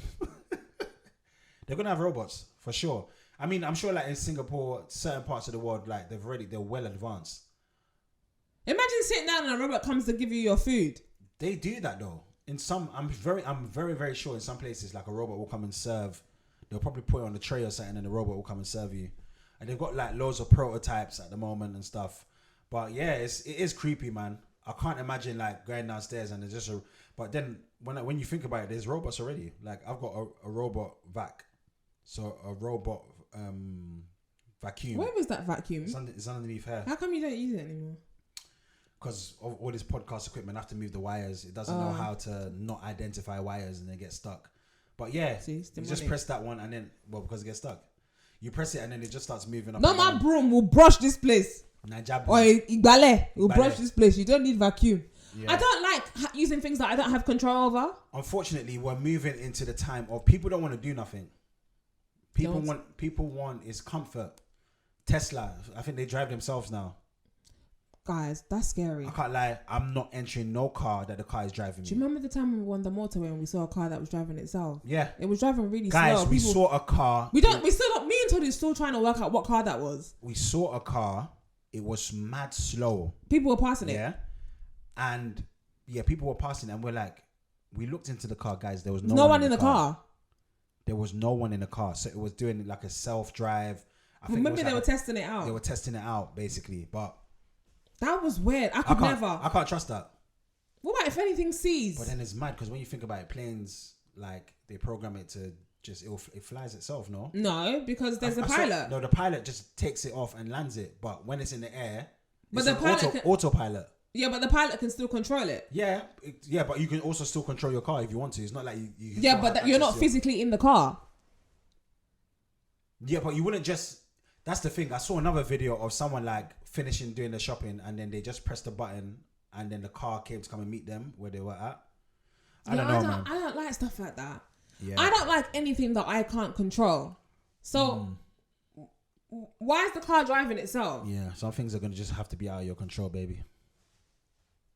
Speaker 2: They're gonna have robots for sure. I mean, I'm sure like in Singapore, certain parts of the world, like they're well advanced.
Speaker 3: Imagine sitting down and a robot comes to give you your food.
Speaker 2: They do that though. In some, I'm very, very sure in some places, like a robot will come and serve. They'll probably put it on a tray or something, and the robot will come and serve you. And they've got like loads of prototypes at the moment and stuff. But yeah, it is creepy, man. I can't imagine like going downstairs and there's just a. But then when you think about it, there's robots already. Like I've got a robot vac, so a robot vacuum.
Speaker 3: Where was that vacuum?
Speaker 2: It's underneath here.
Speaker 3: How come you don't use it anymore?
Speaker 2: Because of all this podcast equipment, I have to move the wires. It doesn't know how to not identify wires and they get stuck. But yeah, you just press that one and then, because it gets stuck. You press it and then it just starts moving up.
Speaker 3: No, my broom will brush this place. Or Igbale will brush this place. You don't need vacuum. Yeah. I don't like using things that I don't have control over.
Speaker 2: Unfortunately, we're moving into the time of people don't want to do nothing. People want is comfort. Tesla, I think they drive themselves now.
Speaker 3: Guys, that's scary.
Speaker 2: I can't lie. I'm not entering no car that the car is driving me.
Speaker 3: Do you remember the time we were on the motorway and we saw a car that was driving itself?
Speaker 2: Yeah.
Speaker 3: It was driving really slow.
Speaker 2: Guys, we saw a car.
Speaker 3: Me and Tolu still trying to work out what car that was.
Speaker 2: We saw a car. It was mad slow.
Speaker 3: People were passing it.
Speaker 2: Yeah. And yeah, people were passing and we're like, we looked into the car, guys. There was no one in the car. There was no one in the car. So it was doing like a self-drive. I think
Speaker 3: maybe they were testing it out.
Speaker 2: They were testing it out, basically. But
Speaker 3: that was weird. I
Speaker 2: can't trust that.
Speaker 3: What about if anything sees?
Speaker 2: But then it's mad because when you think about it, planes, like, they program it to just, it flies itself, no?
Speaker 3: No, because there's a pilot.
Speaker 2: No, the pilot just takes it off and lands it. But when it's in the air,
Speaker 3: but
Speaker 2: it's autopilot.
Speaker 3: Yeah, but the pilot can still control it.
Speaker 2: Yeah, but you can also still control your car if you want to. It's not like you
Speaker 3: yeah, but you're not physically in the car.
Speaker 2: Yeah, but you wouldn't just... That's the thing. I saw another video of someone like finishing doing the shopping and then they just pressed the button and then the car came to come and meet them where they were at. I don't know, man.
Speaker 3: I don't like stuff like that.
Speaker 2: Yeah.
Speaker 3: I don't like anything that I can't control. So why is the car driving itself?
Speaker 2: Yeah, some things are going to just have to be out of your control, baby.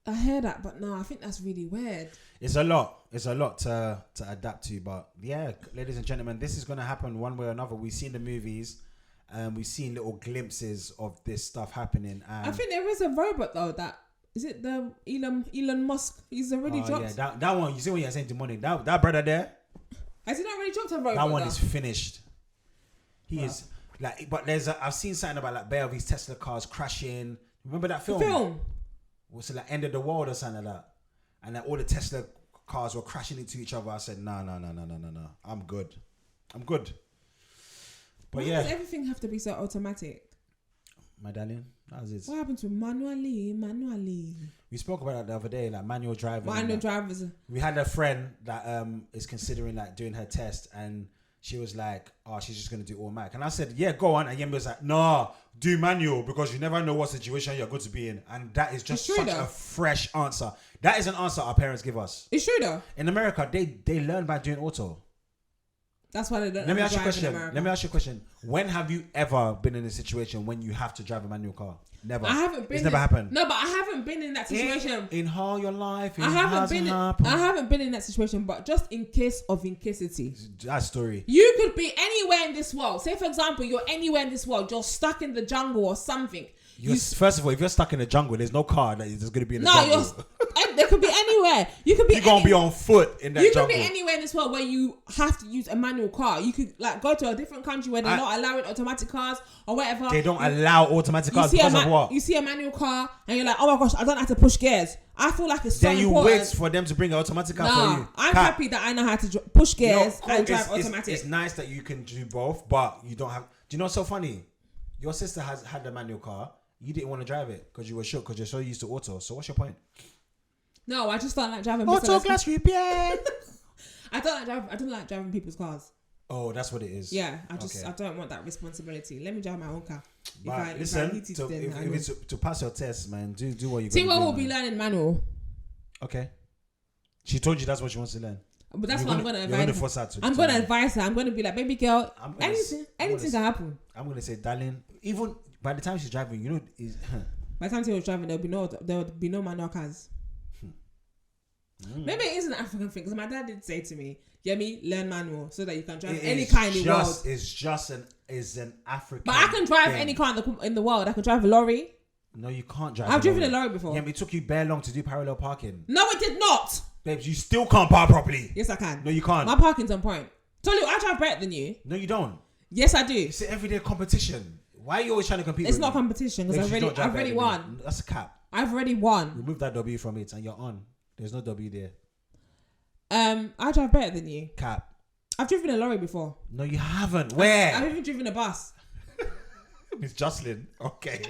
Speaker 3: I hear that, but no, I think that's really weird.
Speaker 2: It's a lot. It's a lot to adapt to. But yeah, ladies and gentlemen, this is going to happen one way or another. We've seen the movies. We've seen little glimpses of this stuff happening. And
Speaker 3: I think there is a robot though that is it the Elon Musk? He's already dropped.
Speaker 2: Yeah, that one. You see when you're saying demonic, that brother there.
Speaker 3: Has he not already dropped a robot?
Speaker 2: That one
Speaker 3: though?
Speaker 2: is finished. He is like, but I've seen something about like bare of these Tesla cars crashing. Remember that film? Was it like End of the World or something like that? And like all the Tesla cars were crashing into each other. I said, no. I'm good. But
Speaker 3: Why
Speaker 2: yeah,
Speaker 3: does everything have to be so automatic?
Speaker 2: my darling, that was it.
Speaker 3: What happened to manually?
Speaker 2: We spoke about that the other day, like manual driving.
Speaker 3: Manual drivers.
Speaker 2: We had a friend that is considering like doing her test, and she was like, "Oh, she's just gonna do automatic." And I said, "Yeah, go on." And Yemi was like, "No, do manual because you never know what situation you're going to be in." And that is just such a fresh answer. That is an answer our parents give us.
Speaker 3: It's true though.
Speaker 2: In America, they learn by doing auto.
Speaker 3: That's why they don't.
Speaker 2: Let me ask you a question. When have you ever been in a situation when you have to drive a manual car? Never.
Speaker 3: I haven't been.
Speaker 2: It's never happened.
Speaker 3: No, but I haven't been in that situation.
Speaker 2: In all your life,
Speaker 3: I haven't been in that situation, but just in case of incasity.
Speaker 2: That story.
Speaker 3: You could be anywhere in this world. Say, for example, you're anywhere in this world. You're stuck in the jungle or something.
Speaker 2: First of all, if you're stuck in the jungle, there's no car that is going to be in the jungle.
Speaker 3: There could be anywhere. You could be.
Speaker 2: You're going to be on foot in that jungle.
Speaker 3: You could be anywhere in this world where you have to use a manual car. You could like go to a different country where they're not allowing automatic cars or whatever.
Speaker 2: They don't allow automatic cars because of what?
Speaker 3: You see a manual car and you're like, oh my gosh, I don't have to push gears. I feel like it's so important. Then you wait
Speaker 2: for them to bring an automatic car for you.
Speaker 3: I'm happy that I know how to push gears and drive automatic.
Speaker 2: It's nice that you can do both, but you don't have. Do you know what's so funny? Your sister had the manual car. You didn't want to drive it because you were shook because you're so used to auto. So what's your point?
Speaker 3: No, I just don't like driving.
Speaker 2: Auto glass repair.
Speaker 3: I don't like driving people's cars.
Speaker 2: Oh, that's what it is.
Speaker 3: Yeah, I don't want that responsibility. Let me drive my own car.
Speaker 2: But listen, to pass your test, man, do what you.
Speaker 3: T1 will be learning manual.
Speaker 2: Okay. She told you that's what she wants to learn.
Speaker 3: But that's what I'm going to advise.
Speaker 2: You're going to force her to.
Speaker 3: I'm going to advise her. I'm going to be like, baby girl, anything can happen.
Speaker 2: I'm going to say, darling, even by the time she's driving, you know,
Speaker 3: by the time she was driving, there would be no manual cars. Maybe it is an African thing because my dad did say to me, Yemi, learn manual so that you can drive any car in the world.
Speaker 2: It's just an African.
Speaker 3: But I can drive any car in the world. I can drive a lorry.
Speaker 2: No, you can't drive.
Speaker 3: I've driven a lorry before.
Speaker 2: Yeah, it took you bare long to do parallel parking.
Speaker 3: No, it did not.
Speaker 2: Babes, you still can't park properly.
Speaker 3: Yes, I can.
Speaker 2: No, you can't.
Speaker 3: My parking's on point. Tolu, I drive better than you.
Speaker 2: No, you don't.
Speaker 3: Yes, I do.
Speaker 2: It's an everyday competition. Why are you always trying to compete?
Speaker 3: It's not competition because I've already won.
Speaker 2: That's a cap.
Speaker 3: I've already won.
Speaker 2: Remove that W from it and you're on. There's no W there.
Speaker 3: I drive better than you.
Speaker 2: Cap.
Speaker 3: I've driven a lorry before.
Speaker 2: No, you haven't. Where?
Speaker 3: I've even driven a bus.
Speaker 2: Miss Jocelyn. Okay.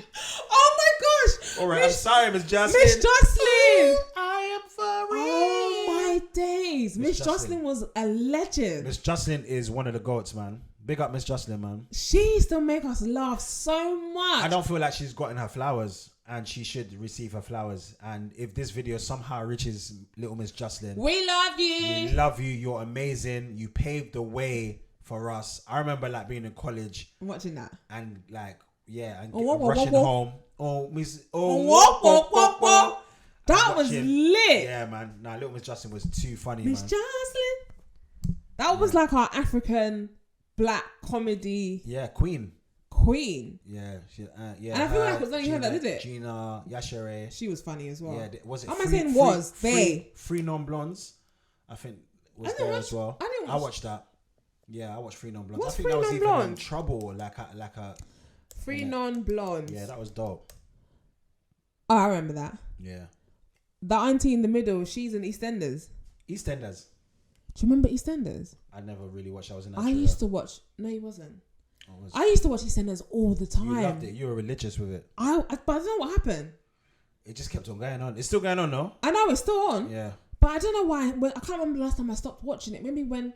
Speaker 3: Oh my gosh.
Speaker 2: All right. I'm sorry, Miss Jocelyn.
Speaker 3: Miss Jocelyn.
Speaker 2: I am for real.
Speaker 3: Oh my days. Miss Jocelyn was a legend.
Speaker 2: Miss Jocelyn is one of the goats, man. Big up Miss Jocelyn, man.
Speaker 3: She used to make us laugh so much.
Speaker 2: I don't feel like she's gotten her flowers. And she should receive her flowers. And if this video somehow reaches little Miss Jocelyn,
Speaker 3: we love you.
Speaker 2: We love you. You're amazing. You paved the way for us. I remember like being in college,
Speaker 3: watching that,
Speaker 2: and like rushing home. That
Speaker 3: was lit.
Speaker 2: Yeah, man. Nah, little Miss Jocelyn was too funny.
Speaker 3: Miss Jocelyn. That was like our African black comedy.
Speaker 2: Yeah, Queen.
Speaker 3: Yeah,
Speaker 2: yeah.
Speaker 3: And I feel like it was only her that did it.
Speaker 2: Gina, Yashere.
Speaker 3: She was funny as well.
Speaker 2: Yeah, was it?
Speaker 3: How am I saying
Speaker 2: Free Non-Blondes, I think was there as well. I watched that. Yeah, I watched Free Non-Blondes. I think that was even in Trouble, like a
Speaker 3: Free Non-Blondes.
Speaker 2: Yeah, that was dope.
Speaker 3: Oh, I remember that.
Speaker 2: Yeah.
Speaker 3: The auntie in the middle, she's in EastEnders.
Speaker 2: EastEnders.
Speaker 3: Do you remember EastEnders?
Speaker 2: I never really watched. I was in that.
Speaker 3: I used to watch. No, he wasn't. I used to watch EastEnders all the time.
Speaker 2: You loved it. You were religious with it.
Speaker 3: But I don't know what happened.
Speaker 2: It just kept on going on. It's still going on, no?
Speaker 3: I know it's still on.
Speaker 2: Yeah.
Speaker 3: But I don't know why. I can't remember the last time I stopped watching it. Maybe when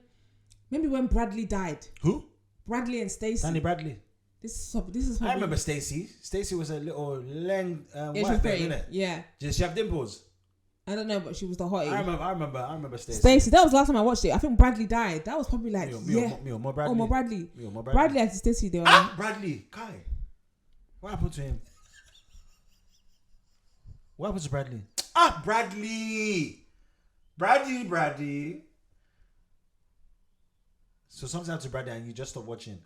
Speaker 3: Bradley died.
Speaker 2: Who?
Speaker 3: Bradley and Stacey.
Speaker 2: Danny Bradley.
Speaker 3: This is.
Speaker 2: I remember Stacey. Stacey was a little
Speaker 3: white thing, innit? Yeah.
Speaker 2: Did she have dimples?
Speaker 3: I don't know, but she was the hottie.
Speaker 2: I remember Stacey.
Speaker 3: Stacey, that was the last time I watched it. I think Bradley died. That was probably like
Speaker 2: more Bradley.
Speaker 3: More Bradley. Bradley and Stacey. They were
Speaker 2: Bradley. Kai. What happened to him? What happened to Bradley? Bradley. So something happened to Bradley and you just stopped watching.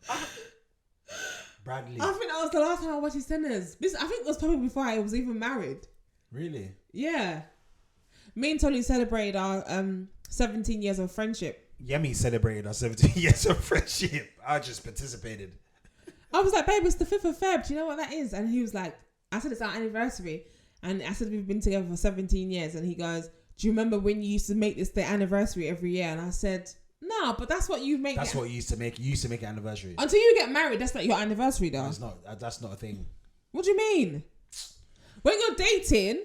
Speaker 2: Bradley.
Speaker 3: I think that was the last time I watched EastEnders. I think it was probably before I was even married.
Speaker 2: Really?
Speaker 3: Yeah. Me and Tolu celebrated our 17 years of friendship.
Speaker 2: Yemi celebrated our 17 years of friendship. I just participated.
Speaker 3: I was like, babe, it's the 5th of Feb. Do you know what that is? And he was like, I said, it's our anniversary. And I said, we've been together for 17 years. And he goes, do you remember when you used to make this the anniversary every year? And I said, no, but that's what you make.
Speaker 2: That's what you used to make. You used to make an anniversary.
Speaker 3: Until you get married, that's not your anniversary, though.
Speaker 2: It's not. That's not a thing.
Speaker 3: What do you mean? When you're dating,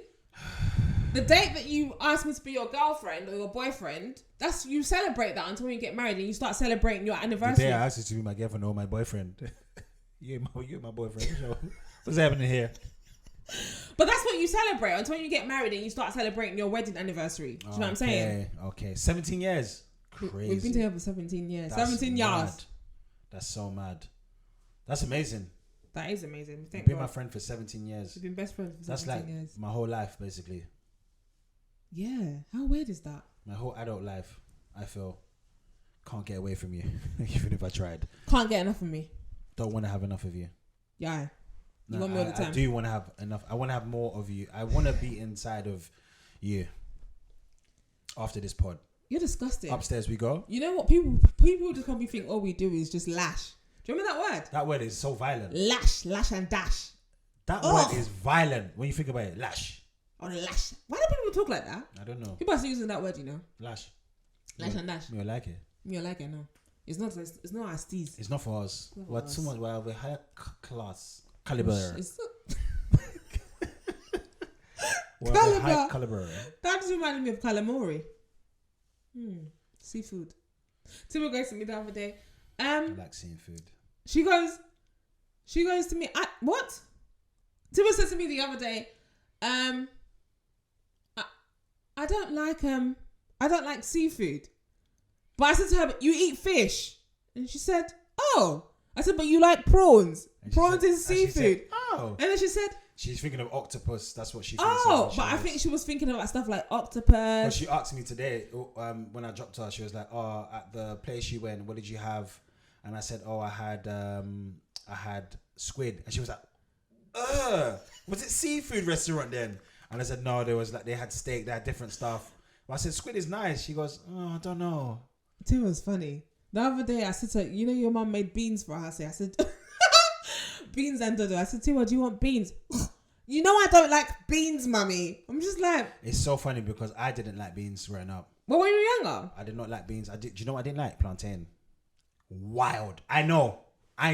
Speaker 3: the date that you ask me to be your girlfriend or your boyfriend, that's you celebrate that until you get married and you start celebrating your anniversary.
Speaker 2: The day I asked you to be my girlfriend or my boyfriend. you're my boyfriend. What's happening here?
Speaker 3: But that's what you celebrate until you get married and you start celebrating your wedding anniversary. Do you know what I'm saying?
Speaker 2: Okay. 17 years. Crazy.
Speaker 3: We've been together for 17 years.
Speaker 2: That's
Speaker 3: 17
Speaker 2: mad.
Speaker 3: years.
Speaker 2: That's so mad. That's amazing.
Speaker 3: That is amazing.
Speaker 2: You've
Speaker 3: Thank
Speaker 2: been
Speaker 3: God.
Speaker 2: my friend for 17 years.
Speaker 3: We've been best friends for 17
Speaker 2: That's like
Speaker 3: years.
Speaker 2: my whole life, basically.
Speaker 3: Yeah. How weird is that?
Speaker 2: My whole adult life, I feel, can't get away from you, even if I tried.
Speaker 3: Can't get enough of me.
Speaker 2: Don't want to have enough of you.
Speaker 3: Yeah. You
Speaker 2: No,
Speaker 3: want me all the time.
Speaker 2: I do want to have enough. I want to have more of you. I want to be inside of you after this pod.
Speaker 3: You're disgusting.
Speaker 2: Upstairs we go.
Speaker 3: You know what? People just probably think all we do is just lash. Do you remember that word?
Speaker 2: That word is so violent.
Speaker 3: Lash and dash.
Speaker 2: That
Speaker 3: Ugh.
Speaker 2: word is violent when you think about it. Lash.
Speaker 3: Or lash. Why do people talk like that?
Speaker 2: I don't know.
Speaker 3: People are still using that word, you know.
Speaker 2: Lash.
Speaker 3: Lash and dash.
Speaker 2: Me I like it.
Speaker 3: Me, I like it, no. It's not our steez.
Speaker 2: It's not for us.
Speaker 3: Not for
Speaker 2: We're
Speaker 3: us.
Speaker 2: too much. We're higher class caliber.
Speaker 3: It's
Speaker 2: We're a
Speaker 3: Caliber.
Speaker 2: high caliber.
Speaker 3: that just reminded me of calamari. Seafood. Timmy goes to me the other day.
Speaker 2: I like seeing food.
Speaker 3: She goes to me. What? Timmy said to me the other day. I don't like seafood. But I said to her, but you eat fish. And she said, oh. I said, but you like prawns. Prawns is seafood.
Speaker 2: Said, oh.
Speaker 3: And then she said,
Speaker 2: she's thinking of octopus. That's what she thinks.
Speaker 3: oh, but I think she was thinking about stuff like octopus.
Speaker 2: Well, she asked me today when I dropped her. She was like, "Oh, at the place you went, what did you have?" And I said, "Oh, I had squid." And she was like, "Ugh, was it seafood restaurant then?" And I said, "No, they had steak, they had different stuff." But I said, "Squid is nice." She goes, "Oh, I don't know."
Speaker 3: It was funny. The other day I said to her, you know your mum made beans for her. I said, beans and dodo. I said, Tiwa, do you want beans? You know I don't like beans, mummy. I'm just like...
Speaker 2: It's so funny because I didn't like beans growing up.
Speaker 3: Well, when you were younger?
Speaker 2: I did not like beans. Do you know what I didn't like? Plantain. Wild. I know. I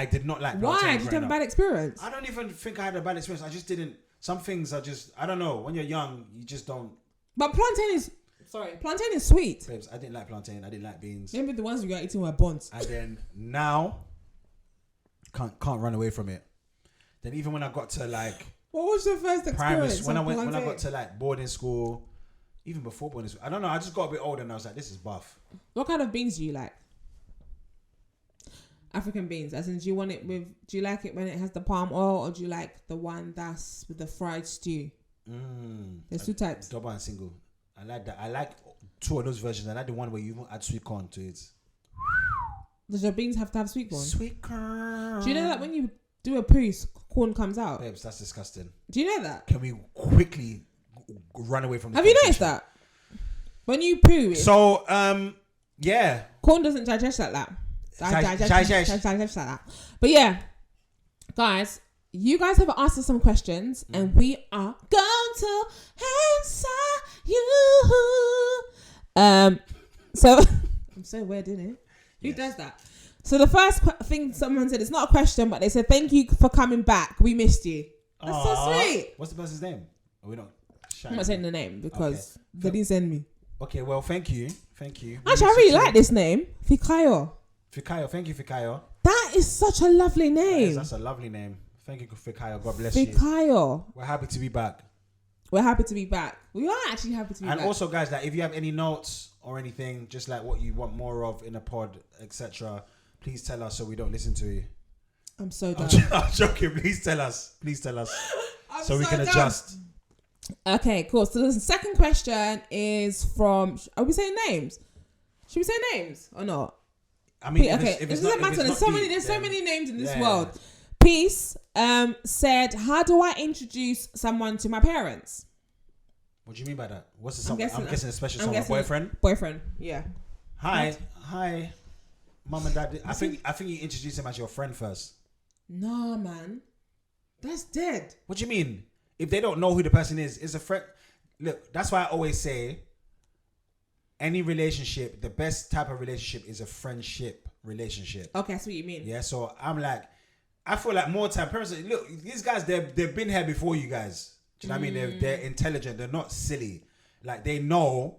Speaker 2: did not like plantain.
Speaker 3: Why? Did you have a bad experience?
Speaker 2: I don't even think I had a bad experience. I just didn't. Some things are just... I don't know. When you're young, you just don't...
Speaker 3: But plantain is sweet.
Speaker 2: Babes, I didn't like plantain. I didn't like beans.
Speaker 3: Maybe the ones we got eating were buns.
Speaker 2: And then now, can't run away from it. Then even when I got to like...
Speaker 3: What was your first experience?
Speaker 2: When I got to like boarding school, even before boarding school, I don't know. I just got a bit older and I was like, this is buff.
Speaker 3: What kind of beans do you like? African beans. As in, do you like it when it has the palm oil, or do you like the one that's with the fried stew? There's two types.
Speaker 2: Double and single. I like that. I like two of those versions. I like the one where you even add sweet corn to it.
Speaker 3: Does your beans have to have sweet corn?
Speaker 2: Sweet corn.
Speaker 3: Do you know that when you do a poo, corn comes out?
Speaker 2: Babes, that's disgusting.
Speaker 3: Do you know that?
Speaker 2: Can we quickly run away from the
Speaker 3: Have you noticed that? When you poo,
Speaker 2: So, yeah.
Speaker 3: corn doesn't digest like that.
Speaker 2: Digest
Speaker 3: like that. But yeah, guys, you guys have asked us some questions, and we are going to answer you. So I'm so weird, isn't it? Who does that? So the first thing someone said, it's not a question, but they said, thank you for coming back. We missed you. That's so sweet.
Speaker 2: What's the person's name? Are we not?
Speaker 3: I'm not saying the name because they didn't send me.
Speaker 2: Okay, well, thank you.
Speaker 3: Actually, I really like this name. Fikayo.
Speaker 2: Thank you, Fikayo.
Speaker 3: That is such a lovely name.
Speaker 2: That's a lovely name. Thank you, Fikayo. God bless you.
Speaker 3: Fikayo.
Speaker 2: We're happy to be back.
Speaker 3: We're happy to be back. We are actually happy to be back.
Speaker 2: And also, guys, like if you have any notes or anything, just like what you want more of in a pod, etc., please tell us so we don't listen to you.
Speaker 3: I'm so done.
Speaker 2: I'm joking. Please tell us. So we can adjust.
Speaker 3: Okay, cool. So the second question is from... Are we saying names? Should we say names or not?
Speaker 2: I mean,
Speaker 3: Okay, it doesn't matter. There's so many names in this world. Peace said, how do I introduce someone to my parents?
Speaker 2: What do you mean by that? What's the
Speaker 3: I'm guessing
Speaker 2: especially someone boyfriend.
Speaker 3: Boyfriend, yeah.
Speaker 2: Hi, mom and dad. I think you introduce them as your friend first.
Speaker 3: Nah, man, that's dead.
Speaker 2: What do you mean? If they don't know who the person is a friend. Look, that's why I always say, any relationship, the best type of relationship is a friendship relationship.
Speaker 3: Okay, that's what you mean.
Speaker 2: Yeah, so I'm like, I feel like more time. Parents, look, these guys, they've been here before you guys. Do you know what I mean? They're intelligent. They're not silly. Like they know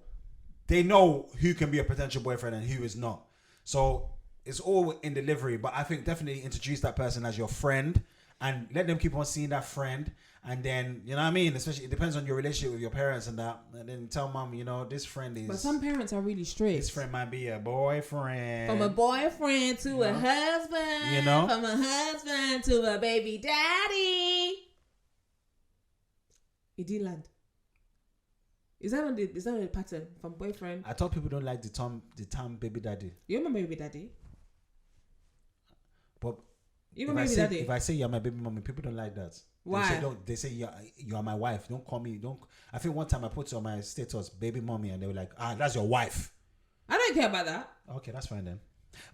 Speaker 2: who can be a potential boyfriend and who is not. So it's all in delivery. But I think definitely introduce that person as your friend and let them keep on seeing that friend. And then, you know what I mean? Especially, it depends on your relationship with your parents and that. And then tell mom, this friend is...
Speaker 3: But some parents are really strict.
Speaker 2: This friend might be a boyfriend.
Speaker 3: From a boyfriend to a husband. From a husband to a baby daddy. It didn't land. Is that a pattern? From boyfriend?
Speaker 2: I thought people don't like the term baby daddy.
Speaker 3: You're my baby daddy.
Speaker 2: But
Speaker 3: you're my baby daddy.
Speaker 2: If I say you're my baby mommy, people don't like that.
Speaker 3: Why?
Speaker 2: They say you're my wife. Don't call me. I think one time I put on my status baby mommy, and they were like, that's your wife.
Speaker 3: I don't care about that.
Speaker 2: Okay, that's fine then.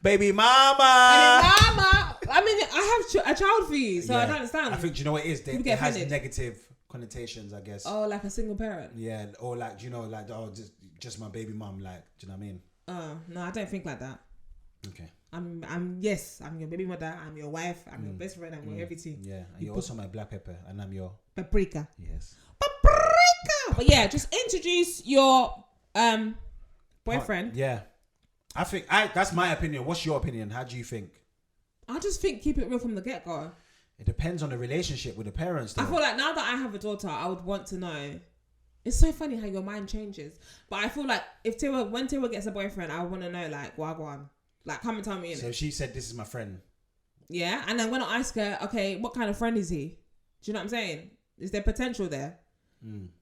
Speaker 2: Baby mama.
Speaker 3: I mean, I have a child for you, so I don't understand.
Speaker 2: I think you know what it is. It has negative connotations, I guess.
Speaker 3: Oh, like a single parent.
Speaker 2: Yeah, or like just my baby mom. Like, do you know what I mean?
Speaker 3: No, I don't think like that.
Speaker 2: Okay.
Speaker 3: I'm your baby mother, I'm your wife, I'm your best friend, I'm your everything.
Speaker 2: Yeah, and you're also my black pepper, and I'm your
Speaker 3: paprika.
Speaker 2: Yes.
Speaker 3: Paprika. But yeah, just introduce your boyfriend.
Speaker 2: Yeah. I think that's my opinion. What's your opinion? How do you think?
Speaker 3: I just think keep it real from the get-go.
Speaker 2: It depends on the relationship with the parents, though.
Speaker 3: I feel like now that I have a daughter, I would want to know. It's so funny how your mind changes. But I feel like when Taylor gets a boyfriend, I want to know like wagwan. Like, come and tell me.
Speaker 2: So she said, this is my friend.
Speaker 3: Yeah. And I'm going to ask her, okay, what kind of friend is he? Do you know what I'm saying? Is there potential there?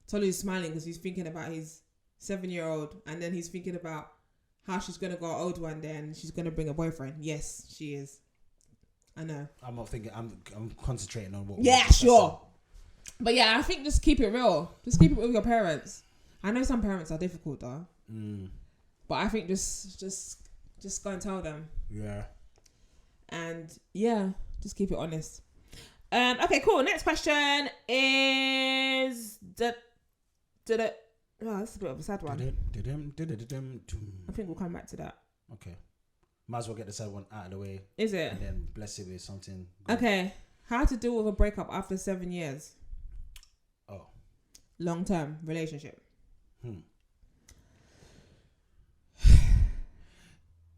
Speaker 3: Tolu's smiling because he's thinking about his 7-year-old. And then he's thinking about how she's going to go old one day and she's going to bring a boyfriend. Yes, she is. I know.
Speaker 2: I'm not thinking. I'm concentrating on what.
Speaker 3: Yeah, sure. But yeah, I think just keep it real. Just keep it with your parents. I know some parents are difficult though. But I think just go and tell them. Yeah. And yeah, just keep it honest. Okay, cool. Next question is oh, that's a bit of a sad one. I think we'll come back to that.
Speaker 2: Okay. Might as well get the sad one out of the way.
Speaker 3: Is it?
Speaker 2: And then bless it with something good.
Speaker 3: Okay. How to deal with a breakup after 7 years?
Speaker 2: Oh.
Speaker 3: Long-term relationship.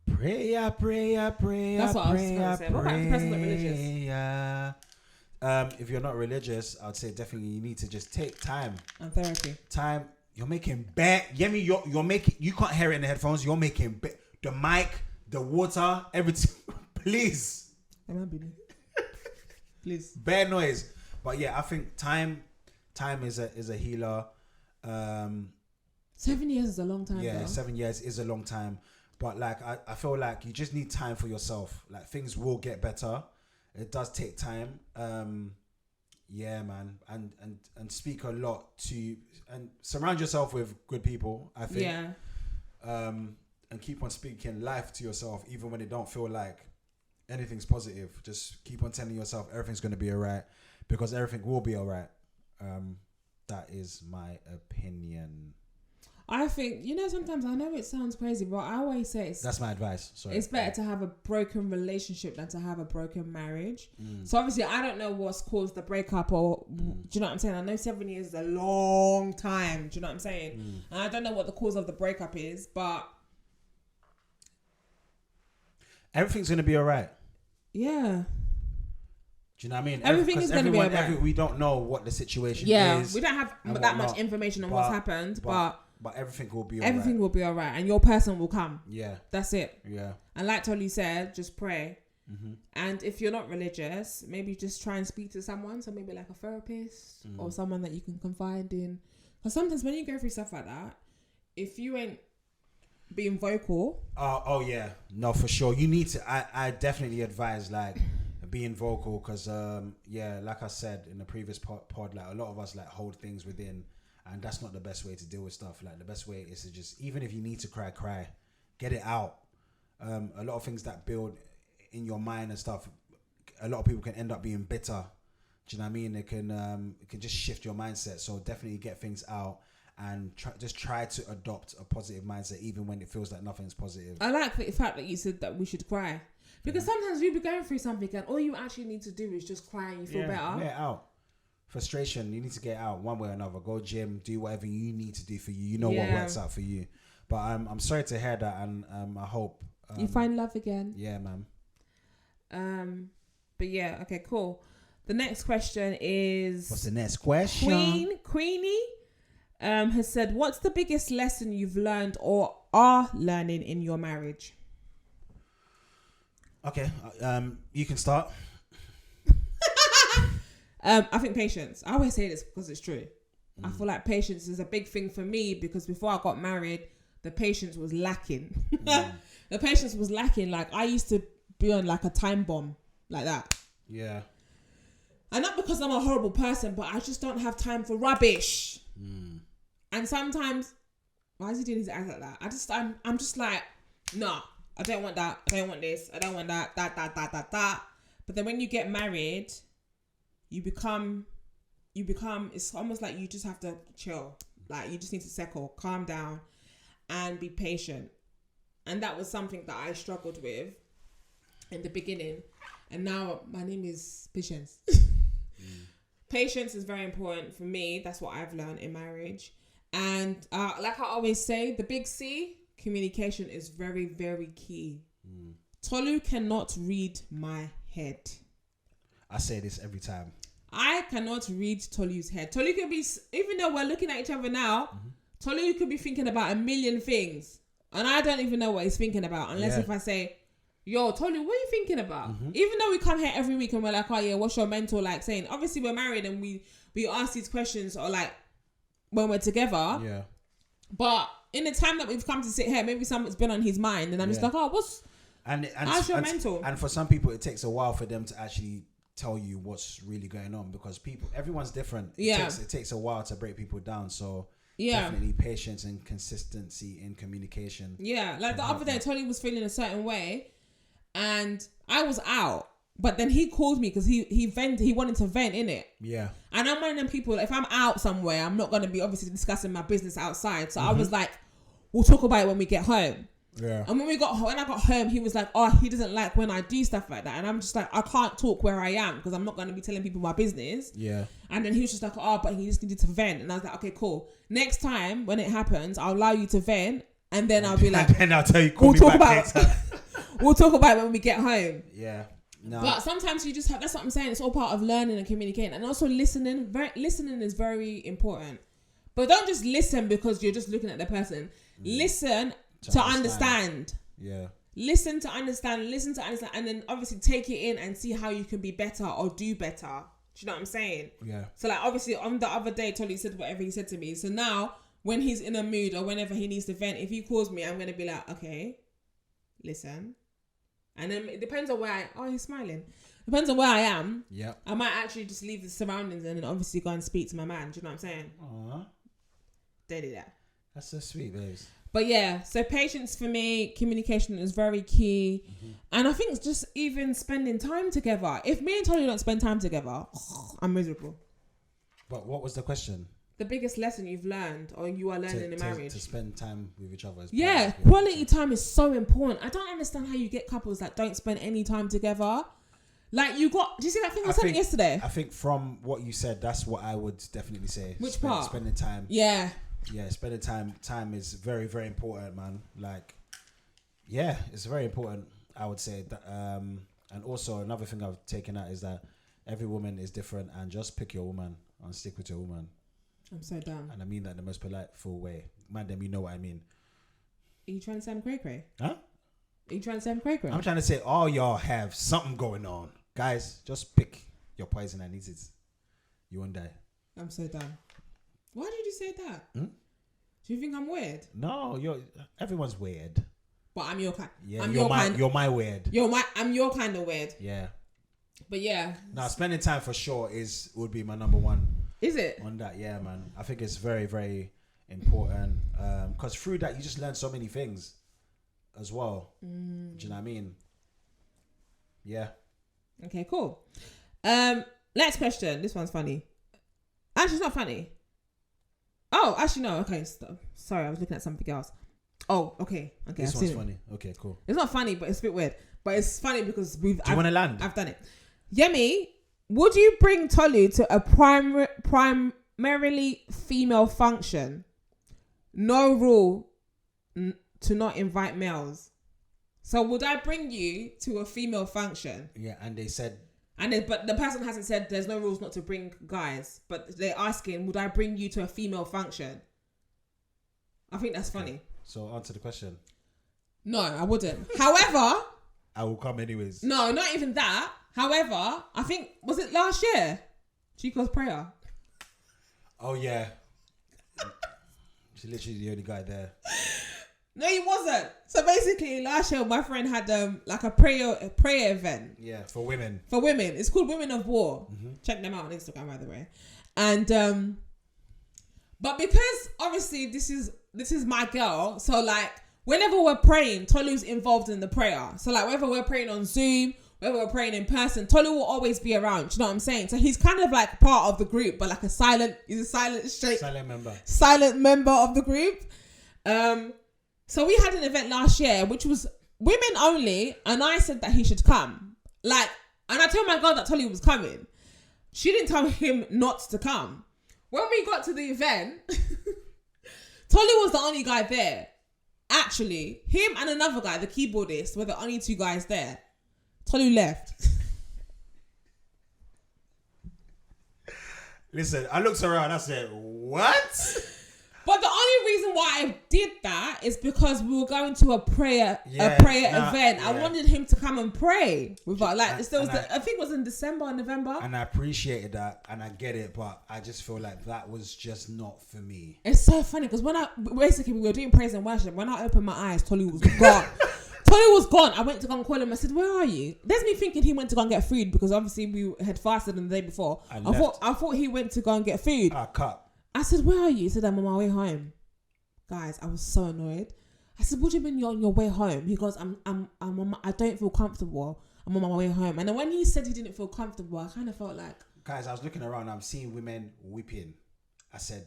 Speaker 2: Prayer.
Speaker 3: That's what I was going to say. What about the person not religious?
Speaker 2: If you're not religious, I'd say definitely you need to just take time.
Speaker 3: And therapy.
Speaker 2: Time. You're making Yemi, you're making, you can't hear it in the headphones. You're making the mic, the water, everything. Please. Please. Bare noise. But yeah, I think time is a healer.
Speaker 3: 7 years is a long time.
Speaker 2: Yeah,
Speaker 3: though.
Speaker 2: 7 years is a long time. But like I feel like you just need time for yourself. Like things will get better. It does take time. Yeah, man. And speak a lot to and surround yourself with good people, I think.
Speaker 3: Yeah.
Speaker 2: And keep on speaking life to yourself, even when it don't feel like anything's positive. Just keep on telling yourself everything's gonna be alright, because everything will be alright. That is my opinion.
Speaker 3: I think, sometimes I know it sounds crazy, but I always say
Speaker 2: that's my advice. Sorry.
Speaker 3: It's better to have a broken relationship than to have a broken marriage. So obviously I don't know what's caused the breakup or do you know what I'm saying? I know 7 years is a long time. Do you know what I'm saying? And I don't know what the cause of the breakup is, but
Speaker 2: everything's going to be all right.
Speaker 3: Yeah.
Speaker 2: Do you know what I mean?
Speaker 3: Everything is going to be all right.
Speaker 2: We don't know what the situation is.
Speaker 3: Yeah, we don't have that much information on what's happened, but
Speaker 2: everything will be all right.
Speaker 3: Everything will be all right, and your person will come.
Speaker 2: Yeah.
Speaker 3: That's it.
Speaker 2: Yeah.
Speaker 3: And like Tolu said, just pray. And if you're not religious, maybe just try and speak to someone. So maybe like a therapist or someone that you can confide in. Because sometimes when you go through stuff like that, if you ain't being vocal.
Speaker 2: Oh yeah. No, for sure. You need to, I definitely advise like being vocal, because like I said in the previous pod, like a lot of us like hold things within, and that's not the best way to deal with stuff. Like the best way is to just, even if you need to cry, get it out. A lot of things that build in your mind and stuff, a lot of people can end up being bitter. Do you know what I mean? It can just shift your mindset. So definitely get things out and try to adopt a positive mindset, even when it feels like nothing's positive.
Speaker 3: I like the fact that you said that we should cry, because sometimes we'll be going through something and all you actually need to do is just cry and you feel better.
Speaker 2: Get it out. Frustration, you need to get it out one way or another. Go gym, do whatever you need to do for you. You know what works out for you. But I'm sorry to hear that, and I hope
Speaker 3: you find love again.
Speaker 2: Yeah, man.
Speaker 3: But yeah, okay, cool. The next question is...
Speaker 2: What's the next question?
Speaker 3: Queenie has said, what's the biggest lesson you've learned or are learning in your marriage?
Speaker 2: Okay, you can start.
Speaker 3: I think patience. I always say this because it's true. I feel like patience is a big thing for me, because before I got married, the patience was lacking. The patience was lacking. Like, I used to be on like a time bomb like that.
Speaker 2: Yeah.
Speaker 3: And not because I'm a horrible person, but I just don't have time for rubbish. And sometimes, why is he doing his eyes like that? I'm just like, nah, I don't want that. I don't want this. I don't want that. That. But then when you get married, you become, it's almost like you just have to chill. Like, you just need to settle, calm down, and be patient. And that was something that I struggled with in the beginning. And now my name is Patience. Patience is very important for me. That's what I've learned in marriage. And like I always say, the big C, communication is very, very key. Tolu cannot read my head.
Speaker 2: I say this every time.
Speaker 3: I cannot read Tolu's head. Tolu could be, even though we're looking at each other now, Tolu could be thinking about a million things. And I don't even know what he's thinking about, unless if I say, yo, Tolu, what are you thinking about? Even though we come here every week and we're like, oh yeah, what's your mentor like saying? Obviously we're married and we ask these questions, or like when we're together.
Speaker 2: Yeah.
Speaker 3: But in the time that we've come to sit here, maybe something's been on his mind, and I'm just like, oh, how's your mentor?
Speaker 2: And for some people, it takes a while for them to actually tell you what's really going on, because everyone's different. It takes a while to break people down. So definitely patience and consistency in communication. Yeah, like the other day, Tony was feeling a certain way, and I was out, but then he called me because he wanted to vent in it. Yeah, and I'm one of them people. If I'm out somewhere, I'm not going to be obviously discussing my business outside. So I was like, we'll talk about it when we get home. Yeah. And when I got home, he was like, oh, he doesn't like when I do stuff like that. And I'm just like, I can't talk where I am because I'm not going to be telling people my business. Yeah. And then he was just like, oh, but he just needed to vent. And I was like, okay, cool. Next time when it happens, I'll allow you to vent. And then I'll be like, and then I'll tell you, we'll talk about it when we get home. Yeah. No. But sometimes you just have, that's what I'm saying. It's all part of learning and communicating. And also listening. Listening is very important. But don't just listen because you're just looking at the person. Listen to understand. Yeah. Listen to understand, and then obviously take it in and see how you can be better or do better. Do you know what I'm saying? Yeah. So like obviously on the other day, Tolly said whatever he said to me. So now when he's in a mood or whenever he needs to vent, if he calls me, I'm going to be like, okay, listen. And then it depends on where he's smiling. Depends on where I am. Yeah. I might actually just leave the surroundings and then obviously go and speak to my man. Do you know what I'm saying? Aww. Dirty that. That's so sweet, babes. But yeah, so patience for me, communication is very key. Mm-hmm. And I think it's just even spending time together. If me and Tony don't spend time together, I'm miserable. But what was the question? The biggest lesson you've learned or you are learning in marriage? To spend time with each other. Yeah, quality time is so important. I don't understand how you get couples that don't spend any time together. Like do you see that thing I said yesterday? I think from what you said, that's what I would definitely say. Which part? Spending time. Yeah. Yeah, spending time is very, very important, man. Like, yeah, it's very important, I would say. That, and also another thing I've taken out is that every woman is different, and just pick your woman and stick with your woman. I'm so dumb. And I mean that in the most politeful way. Man, you know what I mean. Are you trying to say I'm cray-cray? Huh? Are you trying to say I'm cray-cray? I'm trying to say all y'all have something going on. Guys, just pick your poison and eat it. You won't die. I'm so dumb. Why did you say that? Hmm? Do you think I'm weird? No, everyone's weird. But I'm your kind. Yeah, you're my weird. I'm your kind of weird. Yeah.
Speaker 3: But yeah.
Speaker 2: Now, spending time for sure would be my number one.
Speaker 3: Is it?
Speaker 2: On that, yeah, man. I think it's very, very important. Because through that, you just learn so many things as well. Do you know what I mean? Yeah.
Speaker 3: Okay, cool. Next question. This one's funny. Actually, it's not funny. Oh, actually, no. Okay, sorry, I was looking at something else. Oh, okay.
Speaker 2: This one's funny. Okay, cool.
Speaker 3: It's not funny, but it's a bit weird. But it's funny because
Speaker 2: Do you want to land?
Speaker 3: I've done it. Yemi, would you bring Tolu to a primarily female function? No rule to not invite males. So would I bring you to a female function?
Speaker 2: Yeah, and they said...
Speaker 3: But the person hasn't said there's no rules not to bring guys. But they're asking, would I bring you to a female function? I think that's funny.
Speaker 2: So answer the question.
Speaker 3: No, I wouldn't. However...
Speaker 2: I will come anyways.
Speaker 3: No, not even that. However, I think, was it last year? Chico's prayer.
Speaker 2: Oh, yeah. She's literally the only guy there.
Speaker 3: No, he wasn't. So basically, last year, my friend had like a prayer event.
Speaker 2: Yeah, for women.
Speaker 3: For women. It's called Women of War.
Speaker 2: Mm-hmm.
Speaker 3: Check them out on Instagram, by the way. And, but because obviously this is my girl, so like, whenever we're praying, Tolu's involved in the prayer. So like whether we're praying on Zoom, whether we're praying in person, Tolu will always be around. Do you know what I'm saying? So he's kind of like part of the group, but like he's a silent member of the group. So we had an event last year, which was women only. And I said that he should come. Like, and I told my girl that Tolu was coming. She didn't tell him not to come. When we got to the event, Tolu was the only guy there. Actually, him and another guy, the keyboardist, were the only two guys there. Tolu left.
Speaker 2: Listen, I looked around and I said, what?
Speaker 3: But the only reason why I did that is because we were going to a prayer event. I wanted him to come and pray with us. Like, I think it was in December or November.
Speaker 2: And I appreciated that, and I get it, but I just feel like that was just not for me.
Speaker 3: It's so funny because we were doing praise and worship. When I opened my eyes, Tolu was gone. Tolu was gone. I went to go and call him. I said, "Where are you?" There's me thinking he went to go and get food because obviously we had fasted the day before. I thought he went to go and get food. I said, "Where are you?" He said, "I'm on my way home." Guys, I was so annoyed. I said, "What do you mean you're on your way home?" He goes, I don't feel comfortable. I'm on my way home." And then when he said he didn't feel comfortable, I kind of felt like...
Speaker 2: Guys, I was looking around. I'm seeing women weeping. I said,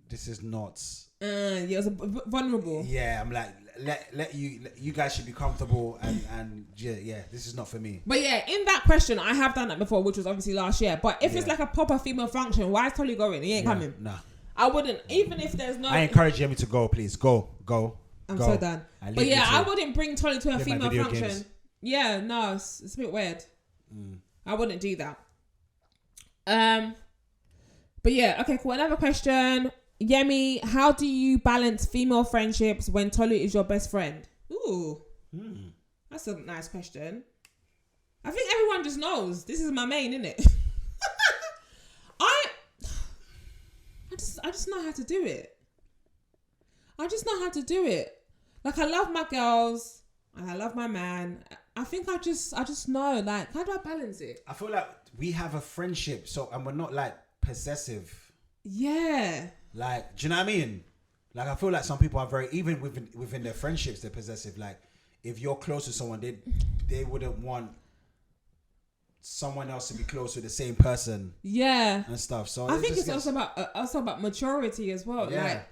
Speaker 2: this is not...
Speaker 3: Yeah, it was vulnerable.
Speaker 2: Yeah, I'm like, let you guys should be comfortable and yeah, this is not for me.
Speaker 3: But yeah, in that question, I have done that before, which was obviously last year. But if it's like a proper female function, why is Tolu going? He ain't coming.
Speaker 2: Nah.
Speaker 3: I wouldn't, even if there's no...
Speaker 2: I encourage Yemi to go, please. Go.
Speaker 3: I'm so done. But yeah, I wouldn't bring Tolu to a female function. Games. Yeah, no, it's a bit weird. I wouldn't do that. But yeah, okay, cool. Another question. Yemi, how do you balance female friendships when Tolu is your best friend? Ooh. That's a nice question. I think everyone just knows. This is my main, innit? I just know how to do it. Like, I love my girls and I love my man. I think I just know, like, how do I balance it?
Speaker 2: I feel like we have a friendship, and we're not like possessive.
Speaker 3: Yeah.
Speaker 2: Like, do you know what I mean? Like, I feel like some people are very, even within their friendships, they're possessive. Like, if you're close to someone, they wouldn't want someone else to be close to the same person.
Speaker 3: Yeah.
Speaker 2: And stuff. So
Speaker 3: I think it's also about maturity as well.
Speaker 2: Yeah.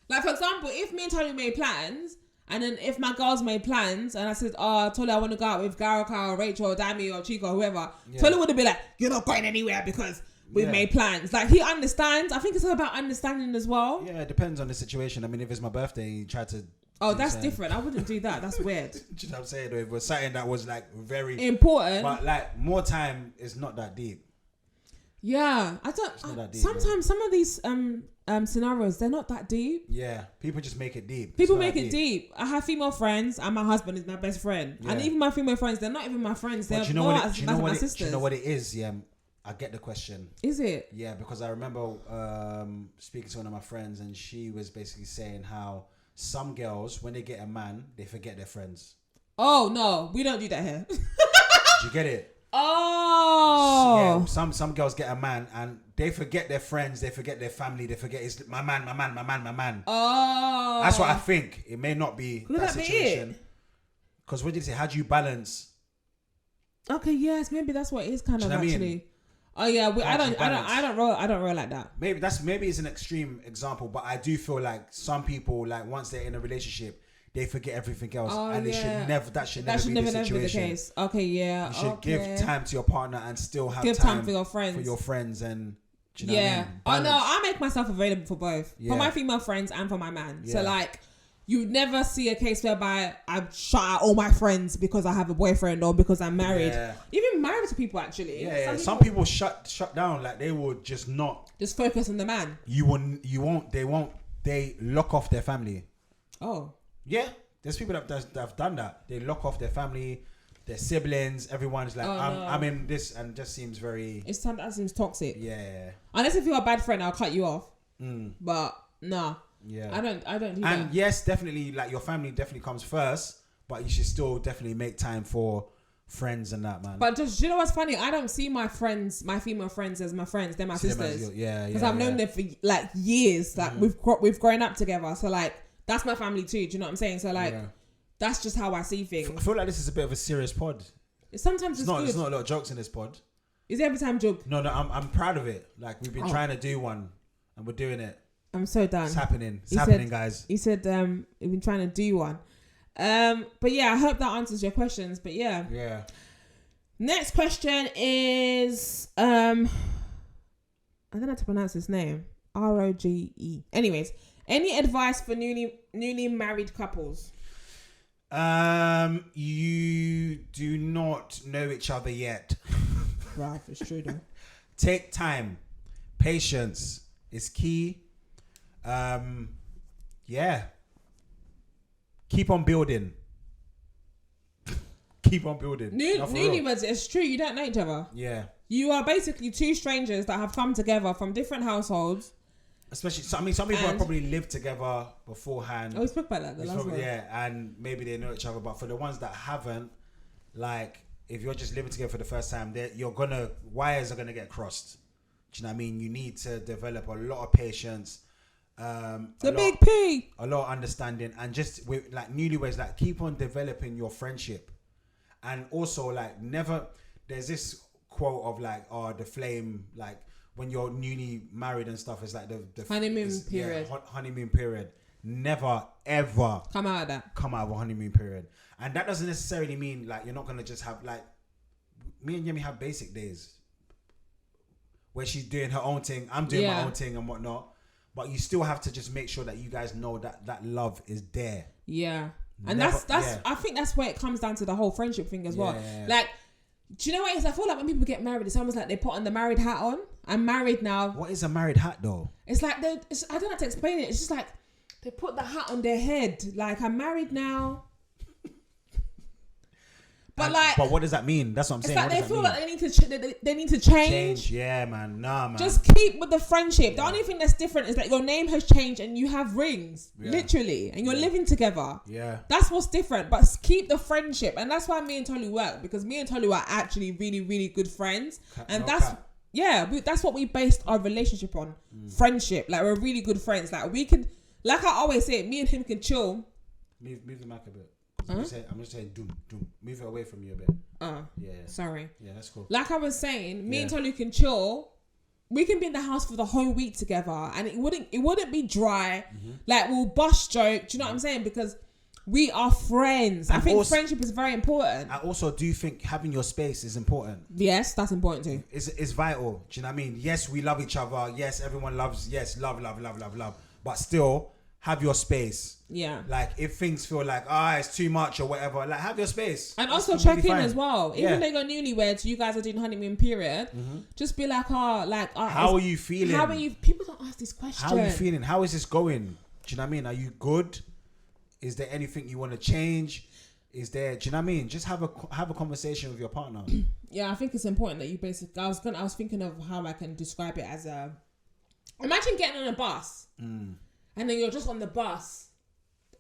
Speaker 3: Like for example, if me and Tolu made plans, and then if my girls made plans, and I said, "Oh, Tolu, I want to go out with Garaka or Rachel or Dami or Chico or whoever," Tolu would have been like, "You're not going anywhere because we've made plans." Like, he understands. I think it's all about understanding as well.
Speaker 2: Yeah, it depends on the situation. I mean, if it's my birthday, you try to...
Speaker 3: Oh, that's different. I wouldn't do that. That's weird.
Speaker 2: Do you know what I'm saying? If it was something that was like very...
Speaker 3: important.
Speaker 2: But like, more time is not that deep.
Speaker 3: Yeah. Sometimes some of these scenarios, they're not that deep.
Speaker 2: Yeah. People just make it deep.
Speaker 3: People make it deep. I have female friends and my husband is my best friend. Yeah. And even my female friends, they're not even my friends. They're my sisters.
Speaker 2: Do you know what it is? Yeah. I get the question.
Speaker 3: Is it?
Speaker 2: Yeah, because I remember speaking to one of my friends and she was basically saying how some girls, when they get a man, they forget their friends.
Speaker 3: Oh, no. We don't do that here.
Speaker 2: Did you get it?
Speaker 3: Oh, Oh.
Speaker 2: Yeah, some girls get a man and they forget their friends, they forget their family, they forget it's my man.
Speaker 3: Oh.
Speaker 2: That's what I think. It may not be
Speaker 3: Could
Speaker 2: that
Speaker 3: that be
Speaker 2: situation. Because what did you say? How do you balance?
Speaker 3: Okay, yes, maybe that's what it is kind
Speaker 2: Do
Speaker 3: of
Speaker 2: you know what I mean?
Speaker 3: actually. Oh yeah,
Speaker 2: How do you balance?
Speaker 3: I don't roll like that.
Speaker 2: Maybe it's an extreme example, but I do feel like some people, like once they're in a relationship, they forget everything else, and it should never. That should never be the case.
Speaker 3: Okay, yeah.
Speaker 2: You should give time to your partner and still have
Speaker 3: give time for your friends.
Speaker 2: And do you know what I mean?
Speaker 3: Oh no, I make myself available for both, for my female friends and for my man. Yeah. So like, you would never see a case whereby I shut out all my friends because I have a boyfriend or because I'm married. Yeah. Even married to people actually.
Speaker 2: Yeah, Some people shut down, like they will just not
Speaker 3: just focus on the man.
Speaker 2: They lock off their family.
Speaker 3: Oh.
Speaker 2: Yeah, there's people that have done that. They lock off their family, their siblings. Everyone's like, I'm in this, and it just seems very.
Speaker 3: That seems toxic.
Speaker 2: Yeah.
Speaker 3: Unless if you're a bad friend, I'll cut you off. But no.
Speaker 2: Yeah.
Speaker 3: I don't do that.
Speaker 2: And yes, definitely, like your family definitely comes first, but you should still definitely make time for friends and that, man.
Speaker 3: But just, you know what's funny? I don't see my friends, my female friends, as my friends. They're my sisters. Because I've known them for like years. Like we've grown up together. So like that's my family too. Do you know what I'm saying? So like that's just how I see things.
Speaker 2: I feel like this is a bit of a serious pod.
Speaker 3: Sometimes it's good.
Speaker 2: There's not a lot of jokes in this pod.
Speaker 3: Is it every time joke?
Speaker 2: No, I'm proud of it. Like we've been trying to do one, and we're doing it. I'm
Speaker 3: so done.
Speaker 2: It's happening. It's happening, guys.
Speaker 3: He said we've been trying to do one. But yeah, I hope that answers your questions. But yeah.
Speaker 2: Yeah.
Speaker 3: Next question is I don't know how to pronounce his name. Roge. Anyways, any advice for newly married couples?
Speaker 2: You do not know each other yet.
Speaker 3: Right, it's true though.
Speaker 2: Take time. Patience is key. Keep on building. Keep on building.
Speaker 3: Newlyweds, it's true. You don't know each other.
Speaker 2: Yeah.
Speaker 3: You are basically two strangers that have come together from different households.
Speaker 2: Especially, some people have probably lived together beforehand.
Speaker 3: Oh, we spoke about that the last one.
Speaker 2: Yeah, and maybe they know each other. But for the ones that haven't, like, if you're just living together for the first time, wires are gonna get crossed. Do you know what I mean? You need to develop a lot of patience.
Speaker 3: Big P.
Speaker 2: A lot of understanding, and just with like newlyweds, like keep on developing your friendship, and also like never. There's this quote of like, the flame, like when you're newly married and stuff, it's like the
Speaker 3: honeymoon period.
Speaker 2: Yeah, honeymoon period. Never ever
Speaker 3: come out of
Speaker 2: a honeymoon period, and that doesn't necessarily mean like you're not gonna just have like me and Yemi have basic days where she's doing her own thing, I'm doing my own thing and whatnot. But you still have to just make sure that you guys know that love is there. Yeah.
Speaker 3: And that's I think that's where it comes down to the whole friendship thing as well. Yeah. Like, do you know what it is? I feel like when people get married, it's almost like they put on the married hat on. I'm married now.
Speaker 2: What is a married hat though?
Speaker 3: It's like, I don't know how to explain it. It's just like they put the hat on their head. Like, I'm married now. But
Speaker 2: what does that mean? That's what I'm saying.
Speaker 3: It's like they feel like they need to change.
Speaker 2: Yeah, man. Nah, man.
Speaker 3: Just keep with the friendship. The only thing that's different is that your name has changed and you have rings, literally, and you're living together.
Speaker 2: Yeah,
Speaker 3: that's what's different. But keep the friendship, and that's why me and Tolu work, because me and Tolu are actually really, really good friends, that's what we based our relationship on. Friendship. Like, we're really good friends. Like, we can, like I always say, me and him can chill.
Speaker 2: Move the mic a bit. I'm just saying, doom. Move it away from you a bit. Yeah.
Speaker 3: Sorry.
Speaker 2: Yeah, that's cool.
Speaker 3: Like I was saying, me and Tolu can chill. We can be in the house for the whole week together, and it wouldn't be dry. Mm-hmm. Like, we'll bust joke. Do you know what I'm saying? Because we are friends. And I think friendship is very important.
Speaker 2: I also do think having your space is important.
Speaker 3: Yes, that's important too.
Speaker 2: It's vital. Do you know what I mean? Yes, we love each other. Yes, everyone loves. Yes, love. But still, have your space.
Speaker 3: Yeah.
Speaker 2: Like, if things feel like, it's too much or whatever, like, have your space.
Speaker 3: And also check in as well. Even though you're newlyweds, you guys are doing honeymoon period. Mm-hmm. Just be like, how
Speaker 2: are you feeling?
Speaker 3: People don't ask this question.
Speaker 2: How are you feeling? How is this going? Do you know what I mean? Are you good? Is there anything you want to change? Do you know what I mean? Just have a conversation with your partner.
Speaker 3: Yeah, I think it's important that you basically, I was thinking of how I can describe it as imagine getting on a bus. And then you're just on the bus,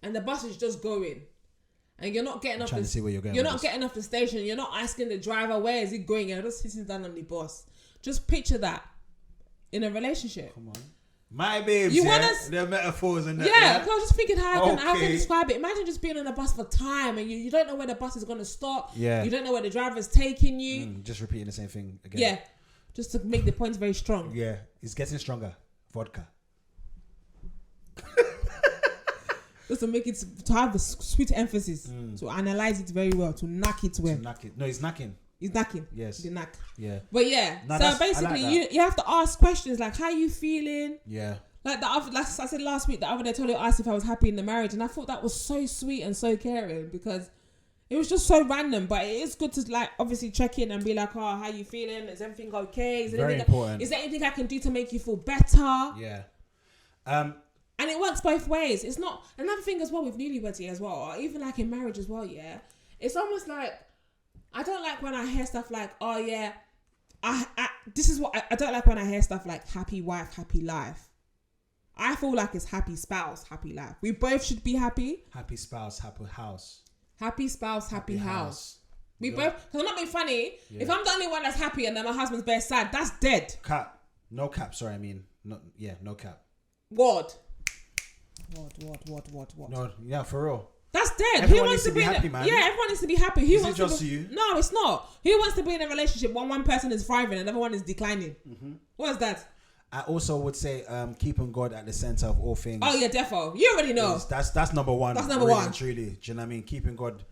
Speaker 3: and the bus is just going, and you're not getting off
Speaker 2: trying to see where you're going.
Speaker 3: You're
Speaker 2: with
Speaker 3: not
Speaker 2: this.
Speaker 3: getting off the station. You're not asking the driver where is he going. You're just sitting down on the bus. Just picture that in a relationship.
Speaker 2: Come on. My babes,
Speaker 3: You
Speaker 2: yeah?
Speaker 3: want us-
Speaker 2: They're metaphors and that.
Speaker 3: Yeah, because I was just thinking how I can
Speaker 2: Okay.
Speaker 3: describe it. Imagine just being on a bus for time and you don't know where the bus is going to stop.
Speaker 2: Yeah.
Speaker 3: You don't know where the driver's taking you.
Speaker 2: Just repeating the same thing again.
Speaker 3: Yeah. Just to make the points very strong.
Speaker 2: Yeah. It's getting stronger. Vodka.
Speaker 3: Just to make it, to have a sweet emphasis. To analyze it very well. To knock it well.
Speaker 2: To knock it. No, it's knocking.
Speaker 3: He's knocking.
Speaker 2: Yes.
Speaker 3: The knock.
Speaker 2: Yeah.
Speaker 3: But yeah.
Speaker 2: No,
Speaker 3: So
Speaker 2: I
Speaker 3: basically,
Speaker 2: like that.
Speaker 3: you have to ask questions like, how you feeling?
Speaker 2: Yeah.
Speaker 3: Like I said last week, the other day, Tolu asked if I was happy in the marriage, and I thought that was so sweet and so caring because it was just so random. But it is good to like obviously check in and be like, oh, how you feeling? Is everything okay?
Speaker 2: Very important.
Speaker 3: Is there anything I can do to make you feel better?
Speaker 2: Yeah.
Speaker 3: And it works both ways. It's not another thing as well with newlyweds here as well, or even like in marriage as well. Yeah, it's almost like I don't like when I hear stuff like, oh yeah, this is what I don't like when I hear stuff like happy wife, happy life. I feel like it's happy spouse, happy life. We both should be happy.
Speaker 2: Happy spouse, happy house.
Speaker 3: Happy spouse, happy house. We
Speaker 2: Yeah.
Speaker 3: both, because I'm not being funny.
Speaker 2: Yeah.
Speaker 3: If I'm the only one that's happy and then my husband's bare sad, that's dead.
Speaker 2: Cap. No cap, sorry, I mean. No cap.
Speaker 3: What?
Speaker 2: No, yeah, for real.
Speaker 3: That's dead.
Speaker 2: Everyone
Speaker 3: Who wants
Speaker 2: needs to
Speaker 3: to
Speaker 2: be
Speaker 3: be
Speaker 2: happy,
Speaker 3: in a,
Speaker 2: man.
Speaker 3: Yeah, everyone needs to be happy. Who
Speaker 2: Is it
Speaker 3: wants
Speaker 2: just
Speaker 3: to be,
Speaker 2: you?
Speaker 3: No, it's not. Who wants to be in a relationship when one person is thriving and the other one is declining? What's that?
Speaker 2: I also would say keeping God at the center of all things.
Speaker 3: Oh yeah, defo. You already know.
Speaker 2: That's number one.
Speaker 3: That's number
Speaker 2: really
Speaker 3: one.
Speaker 2: and truly. Do you know what I mean? Keeping God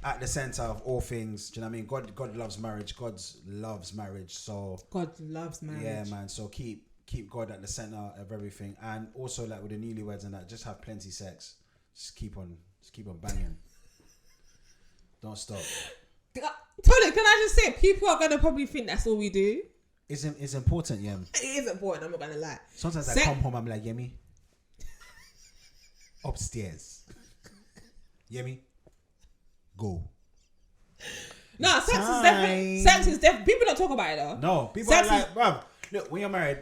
Speaker 2: at the center of all things. Do you know what I mean? God loves marriage. God loves marriage. So
Speaker 3: God loves marriage.
Speaker 2: yeah, man. So keep God at the center of everything. And also like with the newlyweds and that, just have plenty sex. Just keep on banging. Don't stop.
Speaker 3: Tony, can I just say, people are gonna probably think that's all we do.
Speaker 2: It's important, yeah.
Speaker 3: It is important. I'm not gonna lie.
Speaker 2: Sometimes I
Speaker 3: Sex-
Speaker 2: come home, I'm like, Yemi, upstairs. Yemi, go.
Speaker 3: No,
Speaker 2: It's
Speaker 3: sex is
Speaker 2: time.
Speaker 3: definitely. Sex is definitely. People don't talk about it though.
Speaker 2: No, people
Speaker 3: Sex
Speaker 2: are like, bruv, look, when you're married,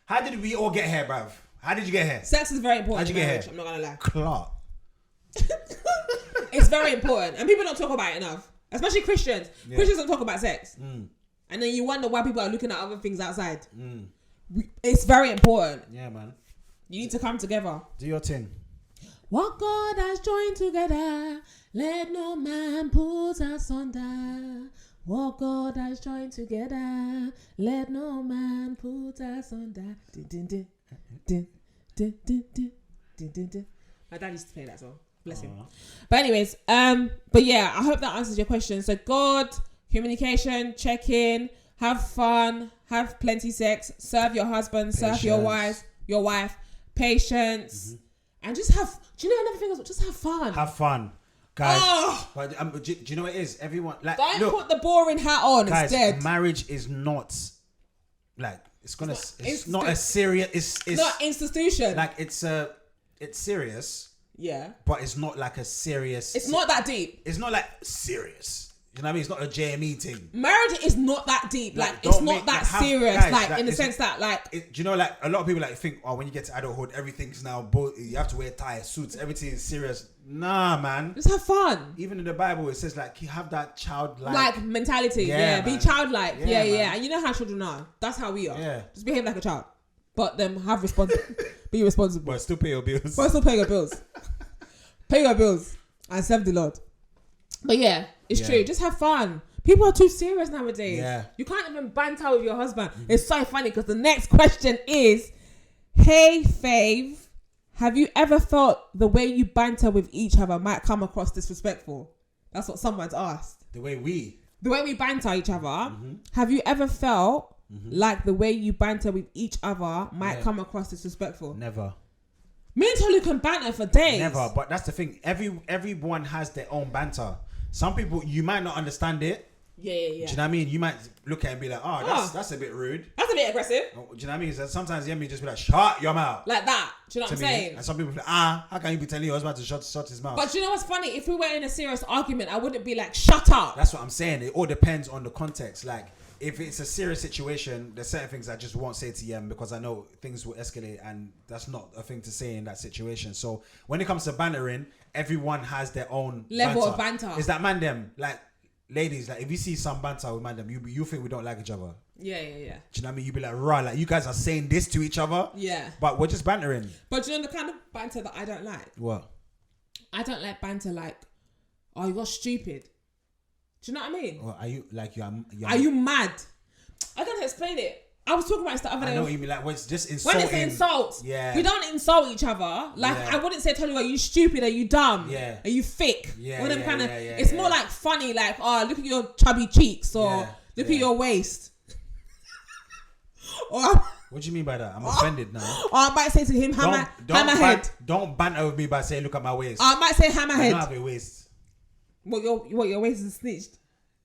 Speaker 2: how did we all get here, bruv? How did you get here?
Speaker 3: Sex is very important.
Speaker 2: How'd you
Speaker 3: in
Speaker 2: get
Speaker 3: marriage,
Speaker 2: here?
Speaker 3: I'm not gonna lie.
Speaker 2: Clark.
Speaker 3: It's very important, and people don't talk about it enough. Especially Christians.
Speaker 2: Yeah.
Speaker 3: Christians don't talk about sex, and then you wonder why people are looking at other things outside. It's very important.
Speaker 2: Yeah, man.
Speaker 3: You need to come together.
Speaker 2: Do your thing.
Speaker 3: What God has joined together, let no man put asunder. What God has joined together, let no man put asunder. Dun, dun, dun, dun, dun, dun, dun, dun, dun, dun. My dad used to play that song. Bless him. But anyways, but yeah, I hope that answers your question. So God, communication, check in, have fun, have plenty sex, serve your husband, serve your wife, patience, and just have. Do you know another thing? Just have fun.
Speaker 2: Have fun. Guys,
Speaker 3: Oh!
Speaker 2: but do you know what it is? Everyone, like,
Speaker 3: Don't
Speaker 2: look,
Speaker 3: put the boring hat on.
Speaker 2: guys,
Speaker 3: It's dead.
Speaker 2: marriage is not, like, it's not a serious, it's
Speaker 3: Not institution.
Speaker 2: like, it's serious,
Speaker 3: yeah.
Speaker 2: but it's not like a serious.
Speaker 3: It's not that deep.
Speaker 2: It's not like serious. You know what I mean? It's not a JME thing.
Speaker 3: Marriage is not that deep.
Speaker 2: Like,
Speaker 3: Like it's
Speaker 2: don't
Speaker 3: not
Speaker 2: make-
Speaker 3: that
Speaker 2: like, have-
Speaker 3: serious.
Speaker 2: guys,
Speaker 3: like
Speaker 2: like,
Speaker 3: in the
Speaker 2: it's-
Speaker 3: sense that like
Speaker 2: Do you know, like, a lot of people like think, oh, when you get to adulthood, everything's now you have to wear ties, suits, everything is serious. Nah, man.
Speaker 3: just have fun.
Speaker 2: Even in the Bible, it says like you have that childlike.
Speaker 3: Like mentality.
Speaker 2: Yeah,
Speaker 3: Yeah. Be
Speaker 2: man.
Speaker 3: childlike.
Speaker 2: Yeah,
Speaker 3: Yeah.
Speaker 2: man.
Speaker 3: And you know how children are. That's how we are.
Speaker 2: Yeah.
Speaker 3: Just behave like a child. But have be responsible.
Speaker 2: but still pay your bills.
Speaker 3: But still pay your bills. Pay your bills and serve the Lord. But yeah, it's
Speaker 2: Yeah.
Speaker 3: true. Just have fun. People are too serious nowadays.
Speaker 2: Yeah.
Speaker 3: You can't even banter with your husband. It's so funny because the next question is, hey Fave, have you ever felt the way you banter with each other might come across disrespectful? That's what someone's asked.
Speaker 2: The way we.
Speaker 3: The way we banter each other, have you ever felt like the way you banter with each other might come across disrespectful?
Speaker 2: Never.
Speaker 3: Me and Tolu can banter for days.
Speaker 2: Never. But that's the thing. Everyone has their own banter. Some people, you might not understand it.
Speaker 3: Yeah.
Speaker 2: Do you know what I mean? You might look at it and be like, oh, that's a bit rude.
Speaker 3: That's a bit aggressive.
Speaker 2: Do you know what I mean? So sometimes Yemi just be like, shut your mouth.
Speaker 3: Like that. Do you know what
Speaker 2: to
Speaker 3: I'm
Speaker 2: me.
Speaker 3: saying?
Speaker 2: And some people be like, how can you be telling your husband to shut his mouth?
Speaker 3: But do you know what's funny? If we were in a serious argument, I wouldn't be like, shut up.
Speaker 2: That's what I'm saying. It all depends on the context. Like, if it's a serious situation, there's certain things I just won't say to Yem because I know things will escalate and that's not a thing to say in that situation. So when it comes to bantering, everyone has their own
Speaker 3: level of banter.
Speaker 2: Is that man them? Like, ladies, like if you see some banter with man them, you think we don't like each other.
Speaker 3: Yeah.
Speaker 2: Do you know what I mean? You be like, right, like you guys are saying this to each other.
Speaker 3: Yeah.
Speaker 2: But we're just bantering.
Speaker 3: But do you know the kind of banter that I don't like?
Speaker 2: What?
Speaker 3: I don't like banter like, oh, you're stupid. Do you know what I mean?
Speaker 2: Well, are you like
Speaker 3: are you mad? I don't explain it. I was talking about this the other day.
Speaker 2: I know what you mean, like when it's just insulting.
Speaker 3: When it's insults,
Speaker 2: yeah.
Speaker 3: We don't insult each other. Like I wouldn't say, "Tell you, are you stupid? Are you dumb?
Speaker 2: Yeah.
Speaker 3: Are you thick?"
Speaker 2: Yeah,
Speaker 3: All them kind of.
Speaker 2: yeah,
Speaker 3: it's more like funny, like, "Oh, look at your chubby cheeks," or "Look at your waist." Or
Speaker 2: what do you mean by that? I'm offended now.
Speaker 3: Or I might say to him, "Hammerhead."
Speaker 2: Don't banter with me by saying, "Look at my waist."
Speaker 3: Or I might say, "Hammerhead."
Speaker 2: I don't have a waist.
Speaker 3: What your waist is snitched.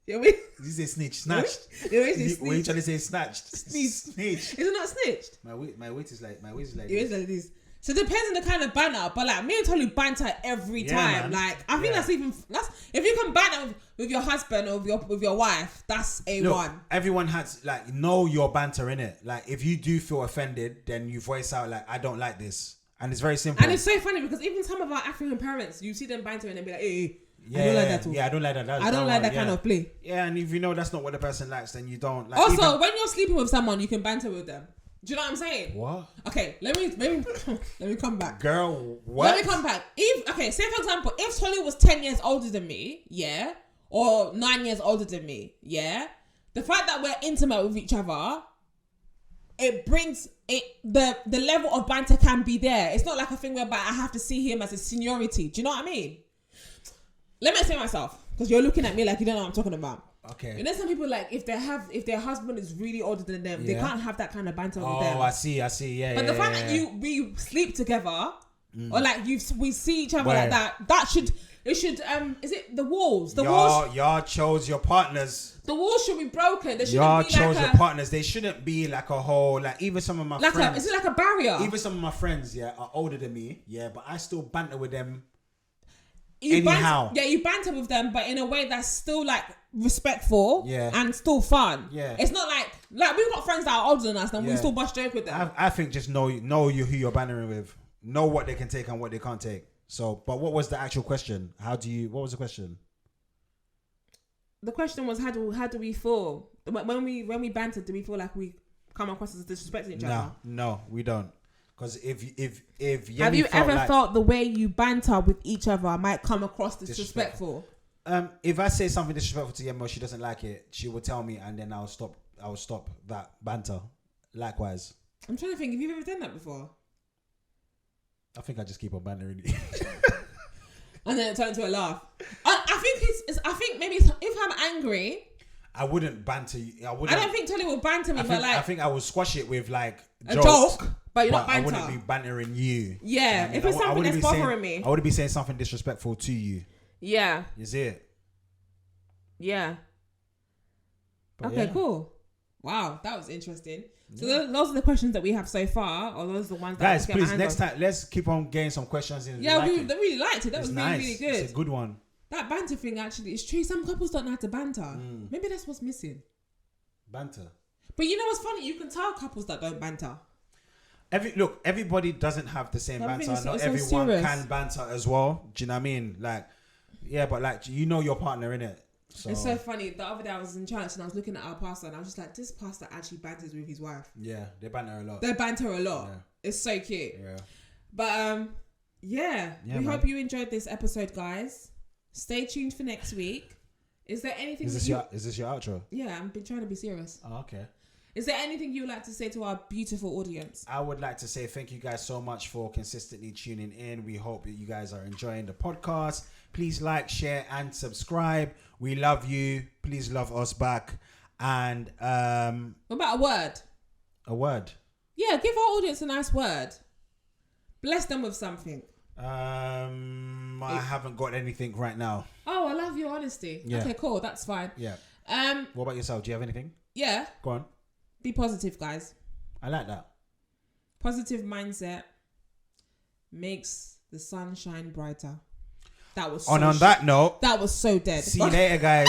Speaker 3: Your waist.
Speaker 2: You say snitch, snatched.
Speaker 3: Your waist is snitched.
Speaker 2: What you trying to say? Snatched.
Speaker 3: Snitched. Is it not snitched?
Speaker 2: My waist is like
Speaker 3: Your waist is like this. So it depends on the kind of banter, but like me and Tolu banter every time.
Speaker 2: Man.
Speaker 3: Like I think that's if you can banter with your husband or with your wife, that's A1.
Speaker 2: Everyone has like know your banter in it. Like if you do feel offended, then you voice out like I don't like this, and it's very simple.
Speaker 3: And it's so funny because even some of our African parents, you see them bantering and be like, hey.
Speaker 2: Yeah,
Speaker 3: I don't like that too.
Speaker 2: Yeah, I don't like that.
Speaker 3: I don't like that kind of play.
Speaker 2: Yeah, and if you know that's not what the person likes, then you don't like.
Speaker 3: Also, when you're sleeping with someone, you can banter with them. Do you know what I'm saying?
Speaker 2: What?
Speaker 3: Okay, let me come back.
Speaker 2: Girl, what?
Speaker 3: Let me come back. Say for example, if Tolly was 10 years older than me, yeah, or 9 years older than me, yeah, the fact that we're intimate with each other, it brings it the level of banter can be there. It's not like a thing whereby I have to see him as a seniority. Do you know what I mean? Let me explain myself, because you're looking at me like you don't know what I'm talking about.
Speaker 2: Okay.
Speaker 3: You know, some people like if their husband is really older than them, they can't have that kind of banter with them.
Speaker 2: Oh, I see. Yeah.
Speaker 3: But the fact that we sleep together, or like we see each other like that should is it the walls?
Speaker 2: Y'all chose your partners.
Speaker 3: The walls should be broken. They shouldn't
Speaker 2: Y'all
Speaker 3: be
Speaker 2: chose
Speaker 3: like
Speaker 2: your partners. They shouldn't be like a whole like even some of my friends.
Speaker 3: Is it like a barrier?
Speaker 2: Even some of my friends, are older than me, but I still banter with them.
Speaker 3: You
Speaker 2: anyhow.
Speaker 3: You banter with them, but in a way that's still like respectful, and still fun.
Speaker 2: Yeah,
Speaker 3: it's not like we've got friends that are older than us, and we still bust joke with them.
Speaker 2: I think just know you who you're bantering with, know what they can take and what they can't take. So, but what was the actual question? What was the question?
Speaker 3: The question was how do we feel when we banter? Do we feel like we come across as disrespecting each other?
Speaker 2: No, we don't. Because if Yemi
Speaker 3: have you ever felt the way you banter with each other might come across disrespectful?
Speaker 2: If I say something disrespectful to Yemi or she doesn't like it, she will tell me and then I'll stop that banter. Likewise. I'm
Speaker 3: trying to think if you've ever done that before.
Speaker 2: I think I just keep on bantering you.
Speaker 3: And then it turns into a laugh. I think maybe if I'm angry,
Speaker 2: I wouldn't banter you. I
Speaker 3: don't think Tolly will banter me,
Speaker 2: I think I would squash it with like
Speaker 3: a joke. But you're not banter.
Speaker 2: I wouldn't be bantering you.
Speaker 3: Yeah, if it's something that's bothering me.
Speaker 2: I wouldn't be saying something disrespectful to you.
Speaker 3: Yeah.
Speaker 2: Is it?
Speaker 3: Yeah. Okay, cool. Wow, that was interesting. So those are the questions that we have so far, or those are the ones that
Speaker 2: guys, please, next time, let's keep on getting some questions in.
Speaker 3: Yeah, we really liked it. That was
Speaker 2: nice.
Speaker 3: really good.
Speaker 2: It's a good one.
Speaker 3: That banter thing actually is true. Some couples don't know how to banter. Maybe that's what's missing.
Speaker 2: Banter.
Speaker 3: But you know what's funny? You can tell couples that don't banter.
Speaker 2: Everybody doesn't have the same banter. Not everyone can banter as well. Do you know what I mean? Like, yeah, but like you know your partner, innit? So.
Speaker 3: It's so funny. The other day I was in church and I was looking at our pastor and I was just like, this pastor actually banters with his wife.
Speaker 2: Yeah, they banter a lot.
Speaker 3: Yeah. It's so cute.
Speaker 2: Yeah.
Speaker 3: But we hope you enjoyed this episode, guys. Stay tuned for next week. Is there anything?
Speaker 2: Is this your outro?
Speaker 3: Yeah, I've been trying to be serious.
Speaker 2: Oh, okay.
Speaker 3: Is there anything you would like to say to our beautiful audience?
Speaker 2: I would like to say thank you guys so much for consistently tuning in. We hope that you guys are enjoying the podcast. Please like, share, and subscribe. We love you. Please love us back. And
Speaker 3: what about a word?
Speaker 2: A word?
Speaker 3: Yeah, give our audience a nice word. Bless them with something.
Speaker 2: I haven't got anything right now.
Speaker 3: Oh, I love your honesty. Yeah. Okay, cool. That's fine.
Speaker 2: Yeah. What about yourself? Do you have anything?
Speaker 3: Yeah.
Speaker 2: Go on.
Speaker 3: Be positive, guys.
Speaker 2: I like that.
Speaker 3: Positive mindset makes the sun shine brighter. That was so
Speaker 2: on that note.
Speaker 3: That was so dead.
Speaker 2: See you later, guys.